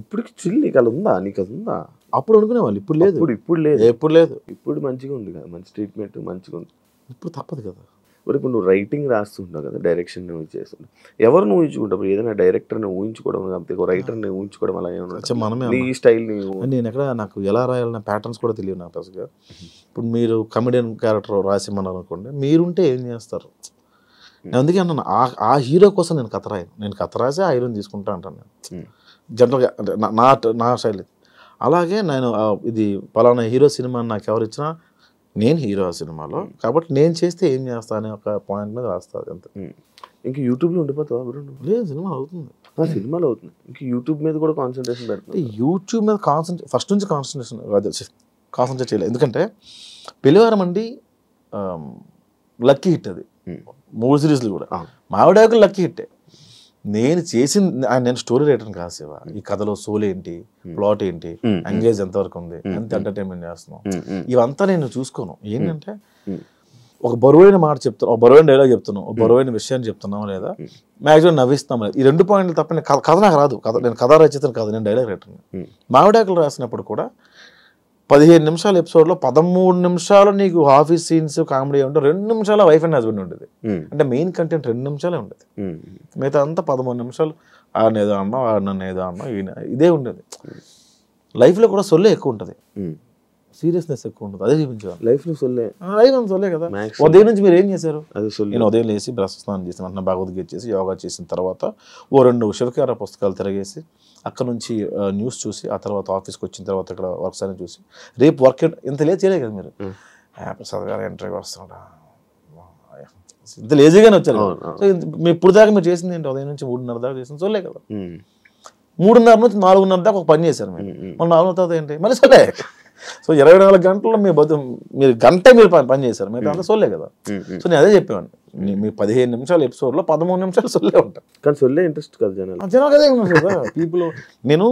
ఇప్పటికి చిల్ నీకు అది ఉందా? నీకు అది ఉందా? అప్పుడు అనుకునేవాళ్ళు, ఇప్పుడు లేదు. ఇప్పుడు లేదు. ఇప్పుడు మంచిగా ఉంది కదా, మంచి ట్రీట్మెంట్ మంచిగా ఉంది. ఇప్పుడు తప్పదు కదా. మరి ఇప్పుడు నువ్వు రైటింగ్ రాస్తుంటావు కదా, డైరెక్షన్ చేస్తుంటావు, ఎవరిని ఊహించుకుంటావు? ఏదైనా డైరెక్టర్ని ఊహించుకోవడం లేకపోతే రైటర్ని ఊహించుకోవడం అలా ఏమన్నా నీ స్టైల్? నేను ఎక్కడ నాకు ఎలా రాయాలన్న ప్యాటర్న్స్ కూడా తెలియదు నాకు పెద్దగా. ఇప్పుడు మీరు కమెడియన్ క్యారెక్టర్ రాసిమన్నారు అనుకోండి, మీరుంటే ఏం చేస్తారు? నేను అందుకే అన్నాను, ఆ హీరో కోసం నేను కథ రాయను. నేను కథ రాసి ఆ హీరోని తీసుకుంటా అంటాను నేను జనరల్గా, అంటే నా స్టైల్. అలాగే నేను ఇది పలానా హీరో సినిమా నాకు ఎవరు ఇచ్చినా నేను హీరో ఆ సినిమాలో, కాబట్టి నేను చేస్తే ఏం చేస్తా అనే ఒక పాయింట్ మీద రాస్తాను అంతే. ఇంకా యూట్యూబ్లో ఉండిపోతావా? లేదు, సినిమా అవుతుంది, సినిమాలో అవుతుంది. ఇంకా యూట్యూబ్ మీద కూడా కాన్సన్ట్రేషన్ పెడుతుంది. యూట్యూబ్ మీద ఫస్ట్ నుంచి కాన్సన్ట్రేట్ చేయలేదు. ఎందుకంటే పెళ్లివారం అండి లక్కీ హిట్, అది 3 సిరీస్లు కూడా మావిడాకు లక్కీ హిట్టే. నేను నేను స్టోరీ రైటర్ని కాదు శివ. ఈ కథలో సోల్ ఏంటి, ప్లాట్ ఏంటి, ఎంగేజ్ ఎంతవరకు ఉంది, ఎంత ఎంటర్టైన్మెంట్ చేస్తున్నాం, ఇవంతా నేను చూసుకోను. ఏంటంటే ఒక బరువైన మాట చెప్తున్నాం, ఒక బరువైన డైలాగ్ చెప్తున్నాం, ఒక బరువైన విషయాన్ని చెప్తున్నాం, లేదా మ్యాక్సిమం నవ్విస్తాం, ఈ 2 పాయింట్లు తప్ప కథ నాకు రాదు. నేను కథ రచయితను కాదు, నేను డైలాగ్ రైటర్ని. మావిడాకులు రాసినప్పుడు కూడా 15 నిమిషాల ఎపిసోడ్లో 13 నిమిషాలు నీకు ఆఫీస్ సీన్స్ కామెడీ ఉంటే 2 నిమిషాలు వైఫ్ అండ్ హస్బెండ్ ఉండేది. అంటే మెయిన్ కంటెంట్ 2 నిమిషాలే ఉండేది, మిగతా అంతా 13 నిమిషాలు ఆడనేదో అన్నాం, నన్ను ఏదో అన్నాం, ఇదే ఉండేది. లైఫ్లో కూడా సొల్లే ఎక్కువ ఉంటుంది, సీరియస్నెస్ ఎక్కువ ఉంటుంది, అదే చూపించాలి. లైఫ్లో సొల్లే కదా. ఉదయం నుంచి మీరు ఏం చేశారు? నేను ఉదయం లేచి బ్రష్ స్నానం చేసి వెంటనే భగవద్గీత చేసి యోగా చేసిన తర్వాత 2 శివకార పుస్తకాలు తిరగేసి అక్కడ నుంచి న్యూస్ చూసి, ఆ తర్వాత ఆఫీస్కి వచ్చిన తర్వాత ఇక్కడ వర్క్స్ అని చూసి, రేపు వర్క్ ఇంత లేట్ చేయలేదు కదా మీరు. ప్రసాద్ గారు ఇంటర్వ్యూ వస్తున్నాడా, ఇంత లేజీగానే వచ్చారు. సో ఇప్పుడు దాకా మీరు చేసింది ఏంటి? ఉదయం నుంచి 3:30 దాకా చేసింది సొల్లే కదా. 3:30 నుంచి 4:30 దాకా ఒక పని చేశారు మీరు, మళ్ళీ 4 తర్వాత ఏంటి మళ్ళీ సొల్లే. సో 24 గంటల్లో మీరు గంట మీరు పని చేశారు, మీరు అంతా సొల్లే కదా. సో నేను అదే చెప్పాను, మీ 15 నిమిషాల ఎపిసోడ్లో 13 నిమిషాలు సొల్లే ఉంటాయి. కానీ సొల్లే ఇంట్రెస్ట్ కదా జనాలు అదే కదా పీపుల్. నేను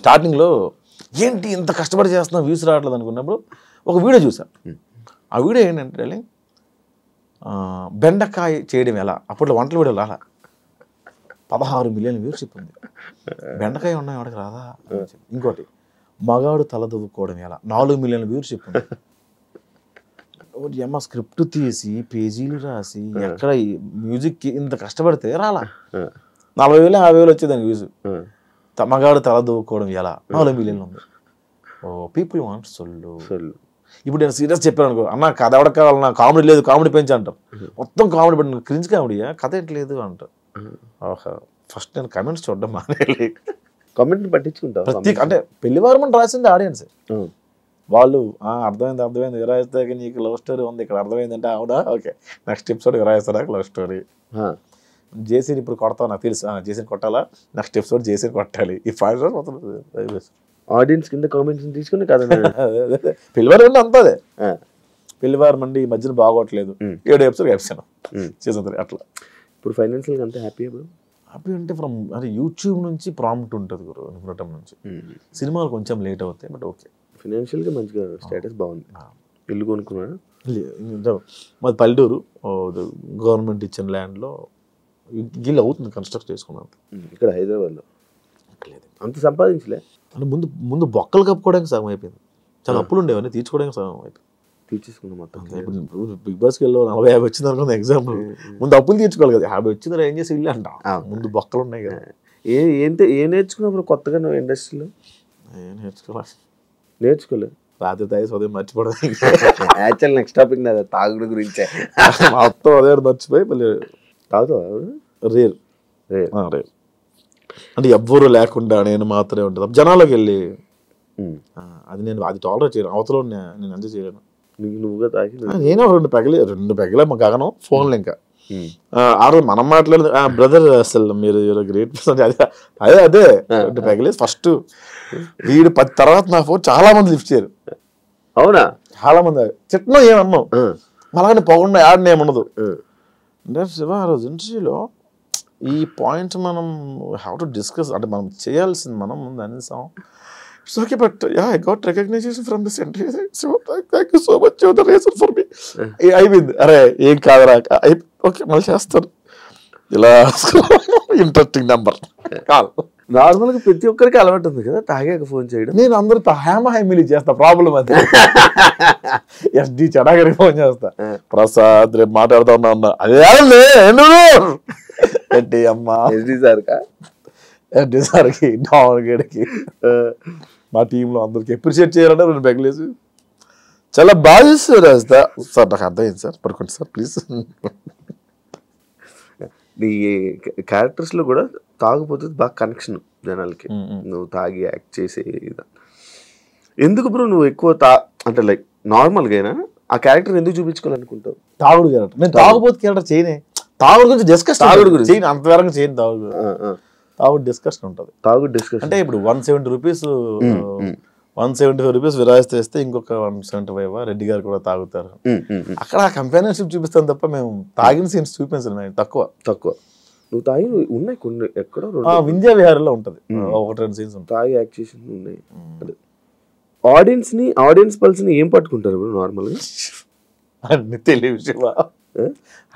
స్టార్టింగ్లో ఏంటి ఇంత కష్టపడి చేస్తున్నా వ్యూస్ రావట్లేదు అనుకున్నప్పుడు ఒక వీడియో చూసాను. ఆ వీడియో ఏంటంటే బెండకాయ చేయడం ఎలా, అప్పట్లో వంటల వీడియోలు అలా 16 మిలియన్ వ్యూస్ ఉంది. బెండకాయ ఉన్నాయి వాడికి రాదా. ఇంకోటి మగాడు తలదువ్వుకోవడం ఎలా 4 మిలియన్ వ్యూస్ చెప్పింది. అమ్మ స్క్రిప్ట్ తీసి పేజీలు రాసి ఎక్కడ మ్యూజిక్కి ఇంత కష్టపడితే రాలా 40,000 50,000 వచ్చేదానికి వ్యూస్. మగాడు తలదువ్వుకోవడం ఎలా 4 మిలియన్లు ఉంది. ఓ పీపుల్ వాంట్ సొల్లు. ఇప్పుడు నేను సీరియస్ చెప్పాను అనుకో, అన్న కథ ఎవరికి కావాలన్నా, కామెడీ లేదు కామెడీ పెంచి అంటారు, మొత్తం కామెడీ పెట్టిన క్రింజ్ కామెడీయా, కథ ఏంటలేదు అంటారు. ఓహో ఫస్ట్ నేను కమెంట్స్ చూడడం మానేయాలి, కమెంట్ పట్టించుకుంటాను. ప్రత్యేక అంటే పెళ్లివారం అని రాసింది ఆడియన్స్, వాళ్ళు అర్థమైంది విరాయిస్తే నీకు లవ్ స్టోరీ ఉంది ఇక్కడ అర్థమైందంటే అవునా ఓకే నెక్స్ట్ ఎపిసోడ్ విరాయిస్తా లవ్ స్టోరీ. జేసీని ఇప్పుడు కొడతావు నాకు తెలుసు, జేసీని కొట్టాలా, నెక్స్ట్ ఎపిసోడ్ జేసీని కొట్టాలి. ఈ 5 రోజులు మొత్తం ఆడియన్స్ కింద కామెంట్స్ తీసుకుని కదా పెళ్లివారం అంతదే. పెళ్లివారం అండి ఈ మధ్యన బాగోట్లేదు, 7 ఎపిసోడ్ వేసాను సీజన్ 3 అట్లా. ఇప్పుడు ఫైనాన్షియల్గా అంతా హ్యాపీ అంటే ఫ్రమ్ అంటే యూట్యూబ్ నుంచి ప్రాంప్ట్ ఉంటుంది గురు నిపుణటం నుంచి. సినిమాలు కొంచెం లేట్ అవుతాయి బట్ ఓకే. ఫైనాన్షియల్గా మంచిగా స్టేటస్ బాగుంది. ఇల్లు కొనుక్కున్నాడు మాది పల్లెటూరు, గవర్నమెంట్ ఇచ్చిన ల్యాండ్లో గిల్ అవుతుంది కన్స్ట్రక్ట్ చేసుకున్నాను. ఇక్కడ హైదరాబాద్లో లేదు. అంత సంపాదించలే అంటే ముందు బొక్కలు కప్పుకోవడానికి సగం అయిపోయింది. చాలా అప్పులు ఉండేవన్నీ తీర్చుకోవడానికి సగం అయిపోయింది. తీర్చేసుకున్నా మొత్తం. ఇప్పుడు బిగ్ బాస్కి వెళ్ళి 40-50 వచ్చింది అనుకుంది ఎగ్జాంపుల్. ముందు అప్పులు తీర్చుకోవాలి కదా. 50 వచ్చింది ఏం చేసి ఇల్లు అంట. ముందు బొక్కలు ఉన్నాయి కదా. ఏం నేర్చుకున్నప్పుడు కొత్తగా నువ్వు ఇండస్ట్రీలో? నేర్చుకోలేదు. రాత్రి తాగి ఉదయం మర్చిపోవడం. యాక్చువల్ నెక్స్ట్ టాపిక్ నాది తాగుడు గురించే. మొత్తం అదే మర్చిపోయి మళ్ళీ తాగుతావా? రేర్ అంటే ఎవ్వరు లేకుండా నేను మాత్రమే ఉంటుంది జనాలకు వెళ్ళి. అది నేను అది టాలరేట్ చేయను. అవతల నేను ఎంజాయ్ చేయలేను. నువ్వుగా తాగి నేను 2 పెగలే మా గగనం ఫోన్లు ఇంకా ఆ రోజు మనం మాట్లాడదు బ్రదర్ అసలు మీరు గ్రేట్ పర్సన్ అదే 2 పెగలే ఫస్ట్ వీడు 10 తర్వాత నా ఫోన్ చాలా మంది లిఫ్ట్ చేయరు. అవునా? చాలా మంది చిట్నో ఏమన్నావు మళ్ళీ పొగండా యాడ్ని ఏముండదు అంటే శివ ఆ రోజు ఇంటర్వ్యూలో ఈ పాయింట్ మనం హ్యావ్ టు డిస్కస్ అంటే మనం చేయాల్సింది మనం ముందు అనేసాం. It's okay but I got recognition from this interview. So thank you so much you're the reason for me. అయిపోయింది. అరే ఏం కాదురా ఓకే మళ్ళీ చేస్తాను. ఇలా ఇంట్రెస్టింగ్ నెంబర్ కాల్. నార్మల్గా ప్రతి ఒక్కరికి అలవాటు ఉంది కదా తాగాక ఫోన్ చేయడం. నేను అందరితో హ్యామీలీ చేస్తా. ప్రాబ్లం అది ఎస్డి చెడాగరికి ఫోన్ చేస్తా. ప్రసాద్ రేపు మాట్లాడుతా ఉన్నా అదే ఏంటి అమ్మా ఎస్డి సార్కా ఎస్డి సార్కి డామర్గడికి మా టీంలో అందరికి అప్రిషియేట్ చేయాలంటే 2 పెగలేసి చాలా బాగా చేస్తారు రాస్తా. సార్ నాకు అర్థమైంది సార్ పడుకోండి సార్ ప్లీజ్. నీ క్యారెక్టర్స్లో కూడా తాగుపోతే బాగా కనెక్షన్ జనాలకి. నువ్వు తాగి యాక్ట్ చేసే ఎందుకు బ్రో నువ్వు ఎక్కువ అంటే లైక్ నార్మల్గా అయినా ఆ క్యారెక్టర్ ఎందుకు చూపించుకోవాలనుకుంటావు? తాగుడు క్యారెక్టర్ నేను తాగుబోతు క్యారెక్టర్ చేయనే. తాగుడు గురించి డిస్కస్ తాగుడు గురించి చేయను అంతవరకు చేయను. తాగుడు డిస్కషన్ ఉంటుంది. తాగుడు డిస్కషన్ అంటే ఇప్పుడు 170 రూపీస్ 175 రూపీస్ విరాయిస్తే ఇస్తే ఇంకొక 175 రెడ్డి గారు కూడా తాగుతారు. అక్కడ కంపానియన్షిప్ చూపిస్తాను తప్ప మేము తాగిన సీన్స్ చూపించలేదు. తక్కువ నువ్వు తాగి ఉన్నాయి కొన్ని ఎక్కడో వింధ్యా విహారంలో ఉంటుంది 1-2 సీన్స్ ఉంటాయి. తాగి యాక్షన్ ఉన్నాయి. ఆడియన్స్ పల్స్ని ఏం పట్టుకుంటారు ఇప్పుడు నార్మల్గా? అన్ని తెలియదు.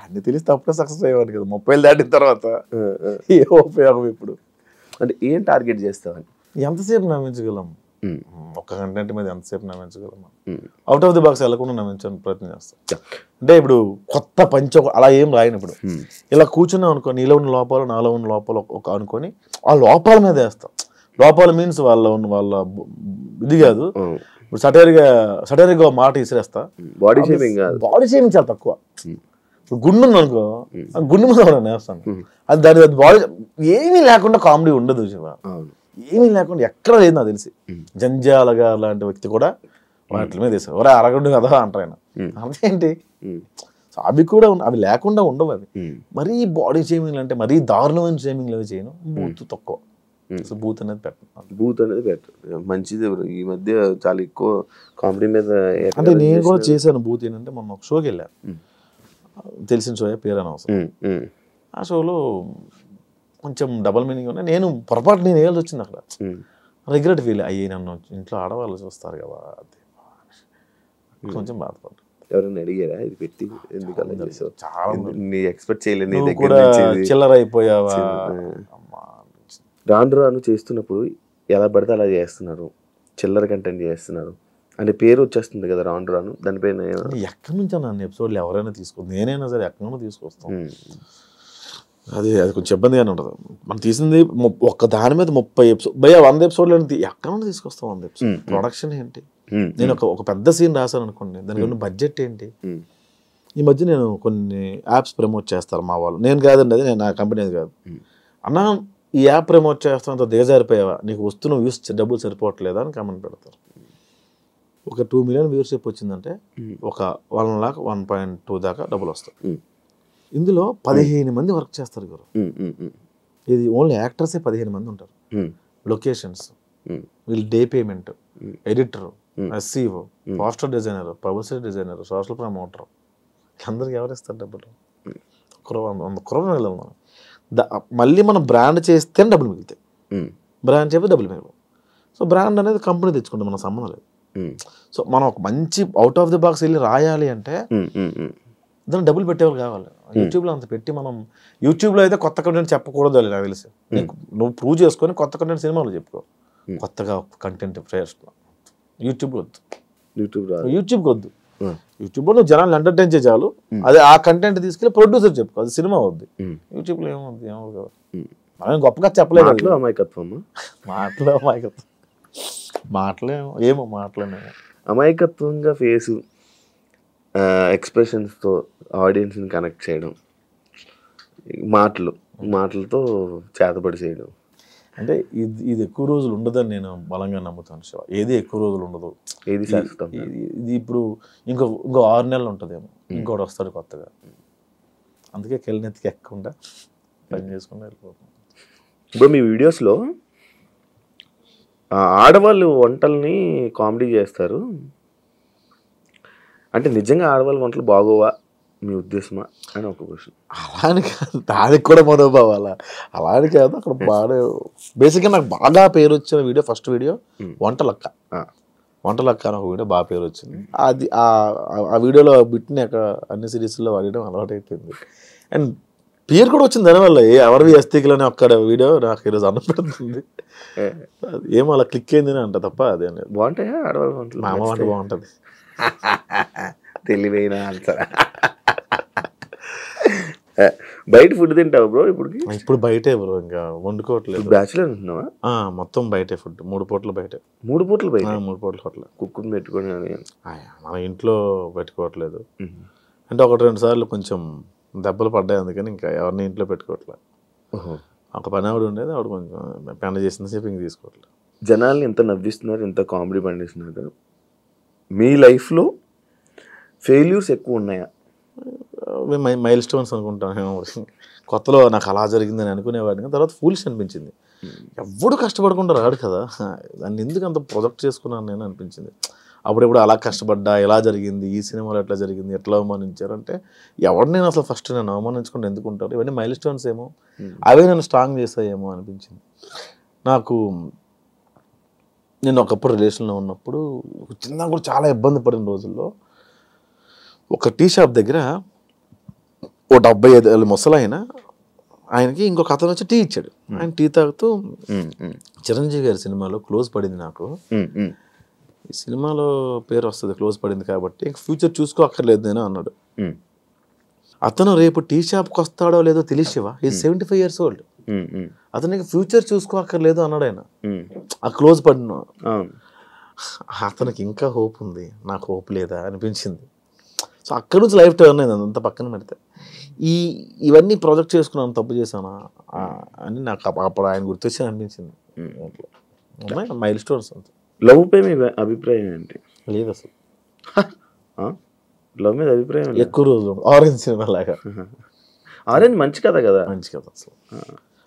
అన్ని తెలిస్తే అప్పుడే సక్సెస్ అయ్యేవాడు కదా. 30 దాటిన తర్వాత ఏ ఉపయోగం ఇప్పుడు? అంటే ఏం టార్గెట్ చేస్తావని? ఎంతసేపు నమ్మించగలం? ఒక్క కంటెంట్ మీద ఎంతసేపు నమ్మించగలం? అవుట్ ఆఫ్ ది బాక్స్ వెళ్ళకుండా నమ్మించడానికి ప్రయత్నం చేస్తాం. అంటే ఇప్పుడు కొత్త పంచ అలా ఏం రాయను. ఇప్పుడు ఇలా కూర్చున్నాం అనుకో, నీలో ఉన్న లోపాలు నాలో ఉన్న లోపాలు ఒక అనుకొని ఆ లోపాల మీద వేస్తాం. లోపాలు మీన్స్ వాళ్ళ ఇది కాదు. ఇప్పుడు సటైర్గా మాట ఇసిరేస్తా. బాడీ షేమింగ్ చాలా తక్కువ. గుండు ఉంది అనుకో, గుండు మీద వేస్తాను. అది దాని బాడీ ఏమీ లేకుండా కామెడీ ఉండదు శివ. ఏమీ లేకుండా ఎక్కడ లేదు నాకు తెలిసి. జంజాలగా లాంటి వ్యక్తి కూడా వాటి మీద వేసారు. ఒరే అరగండు కదా అంటారు ఆయన. అదేంటి అవి కూడా అవి లేకుండా ఉండవు. అవి మరీ బాడీ షేమింగ్ అంటే మరీ దారుణమైన షేమింగ్లు అవి చేయను. బూత్ తక్కువ. బూత్ అనేది పెట్టను. మంచిది. ఈ మధ్య చాలా ఎక్కువ కామెడీ మీద అంటే నేను కూడా చేశాను బూత్. ఏంటంటే మొన్న ఒక షోకి వెళ్ళాను. తెలిసిన షో పేరు అనవసరం. ఆ షోలో కొంచెం డబల్ మీనింగ్ ఉన్నాయి. నేను పొరపాటు నేను వేయాల్సి వచ్చింది అక్కడ. రిగ్రెట్ ఫీల్ అయ్యి నన్ను ఇంట్లో ఆడవాళ్ళు చూస్తారు కదా కొంచెం బాధపడ్డా. ఎవరైనా అడిగారా ఇది పెట్టి ఎందుకు చాలా ఎక్స్పెక్ట్ చేయలేదు? చిల్లర అయిపోయావా? రాను చేస్తున్నప్పుడు ఎలా పడితే అలా చేస్తున్నారు, చిల్లర కంటెంట్ చేస్తున్నారు అంటే పేరు వచ్చేస్తుంది కదా రాను. దానిపైన ఎక్కడి నుంచి నన్ను ఎపిసోడ్లు ఎవరైనా నేనైనా సరే ఎక్కడి నుండి తీసుకొస్తాం. అది కొంచెం ఇబ్బందిగానే ఉంటుంది. మనం తీసింది ఒక్క దాని మీద 30 ఎపిసోడ్ 100 ఎపిసోడ్లు ఎక్కడ నుండి తీసుకొస్తాం? 100 ఎపిసోడ్ ప్రొడక్షన్ ఏంటి? నేను ఒక పెద్ద సీన్ రాశాను అనుకోండి, దానికి ఉన్న బడ్జెట్ ఏంటి? ఈ మధ్య నేను కొన్ని యాప్స్ ప్రమోట్ చేస్తారు మా వాళ్ళు. నేను కాదండి, అది నేను నా కంపెనీ కాదు. అన్నా ఈ యాప్ ప్రమోట్ చేస్తానంత దిగజారిపోయావా, నీకు వస్తున్న వ్యూస్ డబ్బులు సరిపోవట్లేదా అని కామెంట్ పెడతారు. ఒక 2 మిలియన్ వ్యూవర్షిప్ వచ్చిందంటే ఒక 1 లాక్ 1.2 దాకా డబ్బులు వస్తాయి. ఇందులో 15 మంది వర్క్ చేస్తారు గురు. ఇది ఓన్లీ యాక్టర్సే 15 మంది ఉంటారు. లొకేషన్స్, వీళ్ళు day payment, editor, SCO, poster designer, publicity designer, social promoter, అందరికి ఎవరు ఇస్తారు డబ్బులు? 100 crore వెళ్ళాలి మనం. మళ్ళీ మనం బ్రాండ్ చేస్తేనే డబ్బులు మిగులుతాయి. బ్రాండ్ చేస్తే డబ్బులు మిగలవు. సో బ్రాండ్ అనేది కంపెనీ తెచ్చుకుంటే మన సంబంధం లేదు. సో మనం ఒక మంచి అవుట్ ఆఫ్ ది బాక్స్ వెళ్ళి రాయాలి అంటే దాన్ని డబ్బులు పెట్టేవాళ్ళు కావాలి. యూట్యూబ్లో అంత పెట్టి మనం యూట్యూబ్లో అయితే కొత్త కంటెంట్ చెప్పకూడదు అని నాకు తెలిసి. నువ్వు ప్రూవ్ చేసుకొని కొత్త కంటెంట్ సినిమాలో చెప్పుకో, కొత్తగా కంటెంట్ ఫ్రెష్ యూట్యూబ్లో వద్దు. యూట్యూబ్కి వద్దు. యూట్యూబ్లో నువ్వు జనాలు ఎంటర్టైన్ చేయాలి, అదే ఆ కంటెంట్ తీసుకెళ్ళి ప్రొడ్యూసర్ చెప్పుకో, అది సినిమా వద్దు. యూట్యూబ్లో ఏమవుద్ది కదా, మనం గొప్పగా చెప్పలేదు. అమాయకత్వంగా ఫేసు ఎక్స్ప్రెషన్స్తో ఆడియన్స్ని కనెక్ట్ చేయడం, మాటలతో చేతబడి చేయడం. అంటే ఇది ఎక్కువ రోజులు ఉండదని నేను బలంగా నమ్ముతాను శివ. ఏది ఎక్కువ రోజులు ఉండదు, ఏది శాశ్వతం. ఇది ఇప్పుడు ఇంకో 6 నెలలు ఉంటుందేమో, ఇంకోటి వస్తాడు కొత్తగా. అందుకే కెళ్ళనెత్తికి ఎక్కకుండా పని చేసుకుంటూ వెళ్ళిపోతాం. ఇప్పుడు మీ వీడియోస్లో ఆడవాళ్ళు వంటల్ని కామెడీ చేస్తారు అంటే నిజంగా ఆడవాళ్ళ వంటలు బాగోవా మీ ఉద్దేశమా అని ఒక క్వశ్చన్. అలాని కాదు, దానికి కూడా మనోభావాలా, అలాని కాదు. అక్కడ బాగా బేసిక్గా నాకు బాగా పేరు వచ్చిన వీడియో, ఫస్ట్ వీడియో వంటలక్క అని ఒక వీడియో బాగా పేరు వచ్చింది. అది ఆ వీడియోలో బిట్ని అక్కడ అన్ని సిరీస్లో వాడడం అలవాటు అయిపోయింది. అండ్ పేరు కూడా వచ్చింది దానివల్ల. ఎవరివి అస్థికులని ఒక్కడ వీడియో నాకు ఈరోజు అన్నపడుతుంది. ఏమో అలా క్లిక్ అయిందని అంట తప్ప అదే బాగుంటాయా ఆడవాళ్ళ వంటలు? మా అమ్మ వంట బాగుంటుంది. తెలివైన ఆన్సర్. బయట ఫుడ్ తింటావు బ్రో? ఇప్పుడు బయటే బ్రో, ఇంకా వండుకోవట్లేదు. బ్యాచులర్ ఉంటున్నావా? మొత్తం బయటే ఫుడ్, 3 పూటలు బయట. 3 పూటలు బయట? 3 పూటలు హోటల్. కుక్కుని పెట్టుకొని మన ఇంట్లో పెట్టుకోవట్లేదు. అంటే 1-2 సార్లు కొంచెం దెబ్బలు పడ్డాయి, అందుకని ఇంకా ఎవరిని ఇంట్లో పెట్టుకోవట్లేదు. ఒక పని ఆవిడ ఉండేది, ఆవిడ కొంచెం పెండ చేసిన సేపు ఇంక తీసుకోవట్లేదు. జనాల్ని ఎంత నవ్విస్తున్నారు, ఎంత కామెడీ పండిస్తున్నారు. మీ లైఫ్లో ఫెయిల్యూర్స్ ఎక్కువ ఉన్నాయా? మైల్ స్టోన్స్ అనుకుంటాను. కొత్తలో నాకు అలా జరిగిందని అనుకునేవాడిని, తర్వాత ఫూలిష్ అనిపించింది. ఎవడు కష్టపడకుండా రాడు కదా, దాన్ని ఎందుకు అంత ప్రొజెక్ట్ చేసుకున్నాను నేను అనిపించింది. అప్పుడెప్పుడు అలా కష్టపడ్డా, ఎలా జరిగింది, ఈ సినిమాలో ఎట్లా జరిగింది, ఎట్లా అవమానించారు అంటే ఎవరు నేను అసలు ఫస్ట్ నేను అవమానించుకుంటే ఎందుకు ఉంటారు. ఇవన్నీ మైల్ స్టోన్స్ ఏమో, అవే నన్ను స్ట్రాంగ్ చేస్తాయేమో అనిపించింది నాకు. నేను ఒకప్పుడు రిలేషన్లో ఉన్నప్పుడు చిన్న కూడా చాలా ఇబ్బంది పడిన రోజుల్లో ఒక టీ షాప్ దగ్గర ఓ 75 ఏళ్ళ ముసలాయన, ఆయనకి ఇంకొక అతను వచ్చి టీ ఇచ్చాడు. ఆయన టీ తాగుతూ, చిరంజీవి గారి సినిమాలో క్లోజ్ పడింది నాకు, ఈ సినిమాలో పేరు వస్తుంది క్లోజ్ పడింది కాబట్టి ఇంక ఫ్యూచర్ చూసుకో అక్కర్లేదు నేను అన్నాడు. అతను రేపు టీ షాప్కి వస్తాడో లేదో తెలిసివా, ఈ 75 years old, అతనికి ఫ్యూచర్ చూసుకో అక్కర్లేదు అన్నాడు ఆయన. ఆ క్లోజ్ పడిన అతనికి ఇంకా హోప్ ఉంది, నాకు హోప్ లేదా అనిపించింది. సో అక్కడి నుంచి లైఫ్ టర్న్ అయింది. అంత పక్కన పెడితే ఇవన్నీ ప్రాజెక్ట్ చేసుకున్నాను, తప్పు చేశానా అని నాకు అప్పుడు ఆయన గుర్తొచ్చి అనిపించింది. Mile stones. అంత లవ్ పై మీ అభిప్రాయం ఏంటి? లేదు అసలు లవ్ మీద అభిప్రాయం ఎక్కువ రోజులు. ఆరెంజ్ సినిమా లాగా. ఆరెంజ్ మంచి కథ కదా, మంచి కథ అసలు.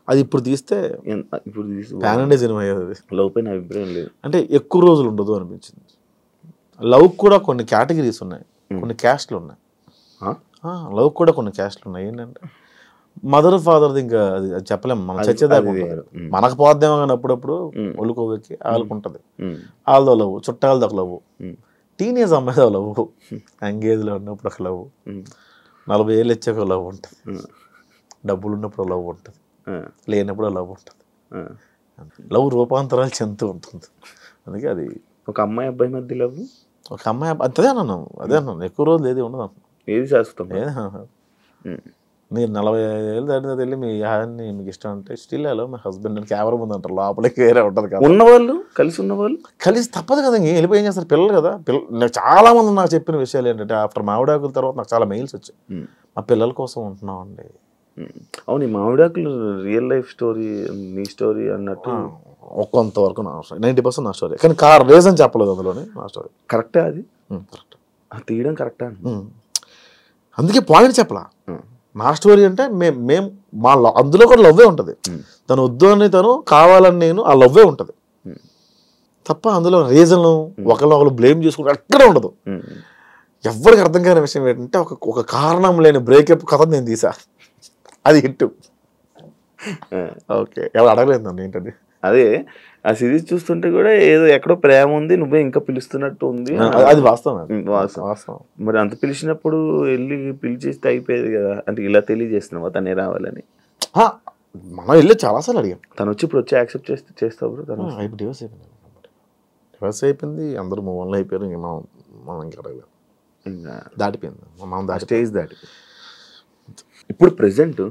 అది ఇప్పుడు తీస్తే ప్యాన్ ఇండియా సినిమా అయ్యేది. లవ్ పైన అభిప్రాయం లేదు అంటే ఎక్కువ రోజులు ఉండదు అనిపించింది. లవ్ కూడా కొన్ని కేటగిరీస్ ఉన్నాయి, కొన్ని క్యాస్ట్లు ఉన్నాయి. లవ్ కూడా కొన్ని క్యాస్ట్లు ఉన్నాయి. ఏంటంటే మదర్ ఫాదర్ది ఇంకా అది చెప్పలేము, మనం చచ్చేదాకా మనకు పోద్దామో కానీ అప్పుడప్పుడు ఒళ్ళుకోవెక్కి వాళ్ళకు ఉంటుంది. వాళ్ళతో లవ్, చుట్టాలతో లవ్, టీనేజ్ అమ్మాయితో లవ్, ఎంగేజ్లో ఉన్నప్పుడు ఒక లవ్, 40 ఏళ్ళు వచ్చాక లవ్ ఉంటుంది, డబ్బులు ఉన్నప్పుడు లవ్ ఉంటుంది, లేనప్పుడు లవ్ ఉంటుంది. లవ్ రూపాంతరాలు చెందుతూ ఉంటుంది. అందుకే అది ఒక అమ్మాయి అబ్బాయి మధ్య లవ్, ఒక అమ్మాయి అదే అన్నాను ఎక్కువ రోజులు ఏది ఉండదు. ఏది శాశ్వతం? మీరు 45 ఏళ్ళు దాటిన వెళ్ళి మీ యాన్ని మీకు ఇష్టం అంటే స్టిల్ హలో మై హస్బెండ్ అని కెమెరా ముందు అంటారు. లోపలికి వేరే ఉంటుంది కదా. ఉన్నవాళ్ళు కలిసి తప్పదు కదా, ఇంక వెళ్ళిపోయి ఏం చేస్తారు పిల్లలు కదా. నాకు చాలా మంది నాకు చెప్పిన విషయాలు ఏంటంటే ఆఫ్టర్ మామిడాకుల తర్వాత నాకు చాలా మెయిల్స్ వచ్చాయి, మా పిల్లల కోసం ఉంటున్నాం అండి. అవును, మామిడాకులు రియల్ లైఫ్ స్టోరీ, నీ స్టోరీ అన్నట్టు కొంతవరకు నా స్టోరీ, 90% నా స్టోరీ. కానీ రీజన్ చెప్పలేదు అందులోనే. నా స్టోరీ కరెక్టే, అది కరెక్ట్, తీయడం కరెక్టా. అందుకే పాయింట్ చెప్పలా. నా స్టోరీ అంటే మేము మా అందులో కూడా లవ్వే ఉంటుంది. తను వద్దు అని తను కావాలని నేను, ఆ లవ్వే ఉంటుంది తప్ప అందులో రీజన్ ఒకళ్ళు బ్లేమ్ చేసుకుంటే ఎక్కడ ఉండదు. ఎవరికి అర్థం కాని విషయం ఏంటంటే ఒక కారణం లేని బ్రేకప్ కథ నేను తీసా, అది హిట్. ఓకే, ఎవరు అడగలేదు నన్ను ఏంటది. అదే ఆ సిరీస్ చూస్తుంటే కూడా ఏదో ఎక్కడో ప్రేమ ఉంది, నువ్వే ఇంకా పిలుస్తున్నట్టు ఉంది. అది వాస్తవం. వాస్తవం. మరి అంత పిలిచినప్పుడు వెళ్ళి పిలిచేస్తే అయిపోయేది కదా, అంటే ఇలా తెలియజేస్తున్నావా తనే రావాలని? మనం వెళ్ళి చాలాసార్లు అడిగాం. తను వచ్చి ఇప్పుడు వచ్చి యాక్సెప్ట్ చేస్తావు? తను ఇప్పుడు డివర్స్ అయిపోయింది, అందరూ మూవన్లో అయిపోయారు. ఇంకా మనం ఇంకా అడగలేదు, ఇంకా దాటిపోయింది, మనం స్టేజ్ దాటి. ఇప్పుడు ప్రెసెంట్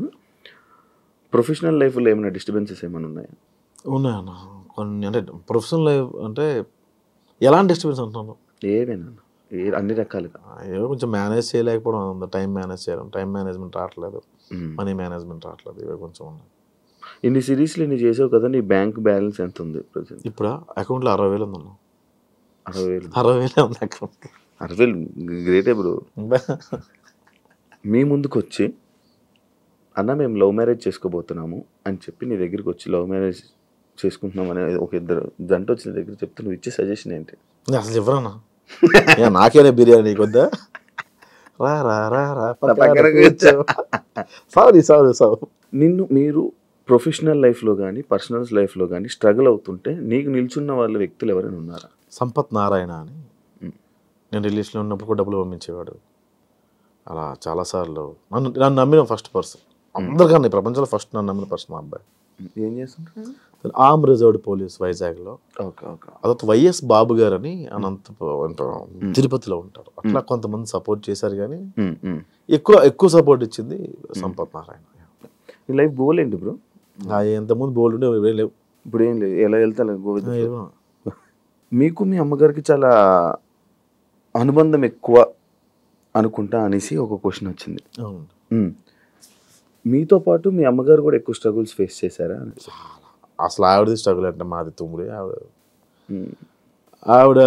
ప్రొఫెషనల్ లైఫ్లో ఏమైనా డిస్టర్బెన్సెస్ ఏమైనా ఉన్నాయా? ఉన్నాయన్న కొన్ని. అంటే ప్రొఫెషనల్ లైఫ్ అంటే ఎలాంటి డిస్టర్బెన్స్ అంటున్నాను? ఏమైనా అన్ని రకాలుగా ఏదో కొంచెం మేనేజ్ చేయలేకపోవడం, టైం మేనేజ్ చేయడం, టైం మేనేజ్మెంట్ రావట్లేదు, మనీ మేనేజ్మెంట్ రావట్లేదు, ఇవి కొంచెం ఉన్నాయి. ఇన్ని సిరీస్లు ఇన్ని చేసావు కదా, నీ బ్యాంక్ బ్యాలెన్స్ ఎంత ఉంది ప్రజెంట్? ఇప్పుడు అకౌంట్లో 60,000 ఉందన్న. 60,000 ఉంది అకౌంట్. 60,000 గ్రేటే బ్రో. మీ ముందుకు వచ్చి అన్న మేము లవ్ మ్యారేజ్ చేసుకోబోతున్నాము అని చెప్పి నీ దగ్గరికి వచ్చి లవ్ మ్యారేజ్ చేసుకుంటున్నాం అనే ఒక ఇద్దరు జంట వచ్చిన దగ్గర చెప్తే నువ్వు ఇచ్చే సజెషన్ ఏంటి? అసలు ఎవరన్నా నాకేనే బిర్యానీ కొద్దా రా రా రా రా సారీ నిన్ను మీరు ప్రొఫెషనల్ లైఫ్లో కానీ పర్సనల్ లైఫ్లో కానీ స్ట్రగుల్ అవుతుంటే నీకు నిల్చున్న వాళ్ళ వ్యక్తులు ఎవరైనా ఉన్నారా? సంపత్ నారాయణ అని, నేను రిలేషన్లో ఉన్నప్పుడు కూడా డబ్బులు పంపించేవాడు. అలా చాలాసార్లు నన్ను నమ్మిన ఫస్ట్ పర్సన్ అందరికన్నా, ఈ ప్రపంచంలో ఫస్ట్ నన్ను నమ్మిన పర్సన్. మా అబ్బాయి ఏం చేస్తుంటారు? ఆర్మ్ రిజర్వ్డ్ పోలీస్ వైజాగ్లో. అదొక వైఎస్ బాబు గారు అని తిరుపతిలో ఉంటారు. అట్లా కొంతమంది సపోర్ట్ చేశారు, కానీ ఎక్కువ సపోర్ట్ ఇచ్చింది సంపత్ నారాయణ. నీ లైఫ్ గోల్ ఏంటి బ్రో? ఎంతమంది బోల్డ్ ఉండే లేవు, ఇప్పుడు ఏం లేదు, ఎలా వెళ్తా మీకు మీ అమ్మగారికి చాలా అనుబంధం ఎక్కువ అనుకుంటా అనేసి ఒక క్వశ్చన్ వచ్చింది. మీతో పాటు మీ అమ్మగారు కూడా ఎక్కువ స్ట్రగుల్స్ ఫేస్ చేశారా? అసలు ఆవిడది స్ట్రగుల్ అంటే మాది తుమ్ముడి. ఆవిడ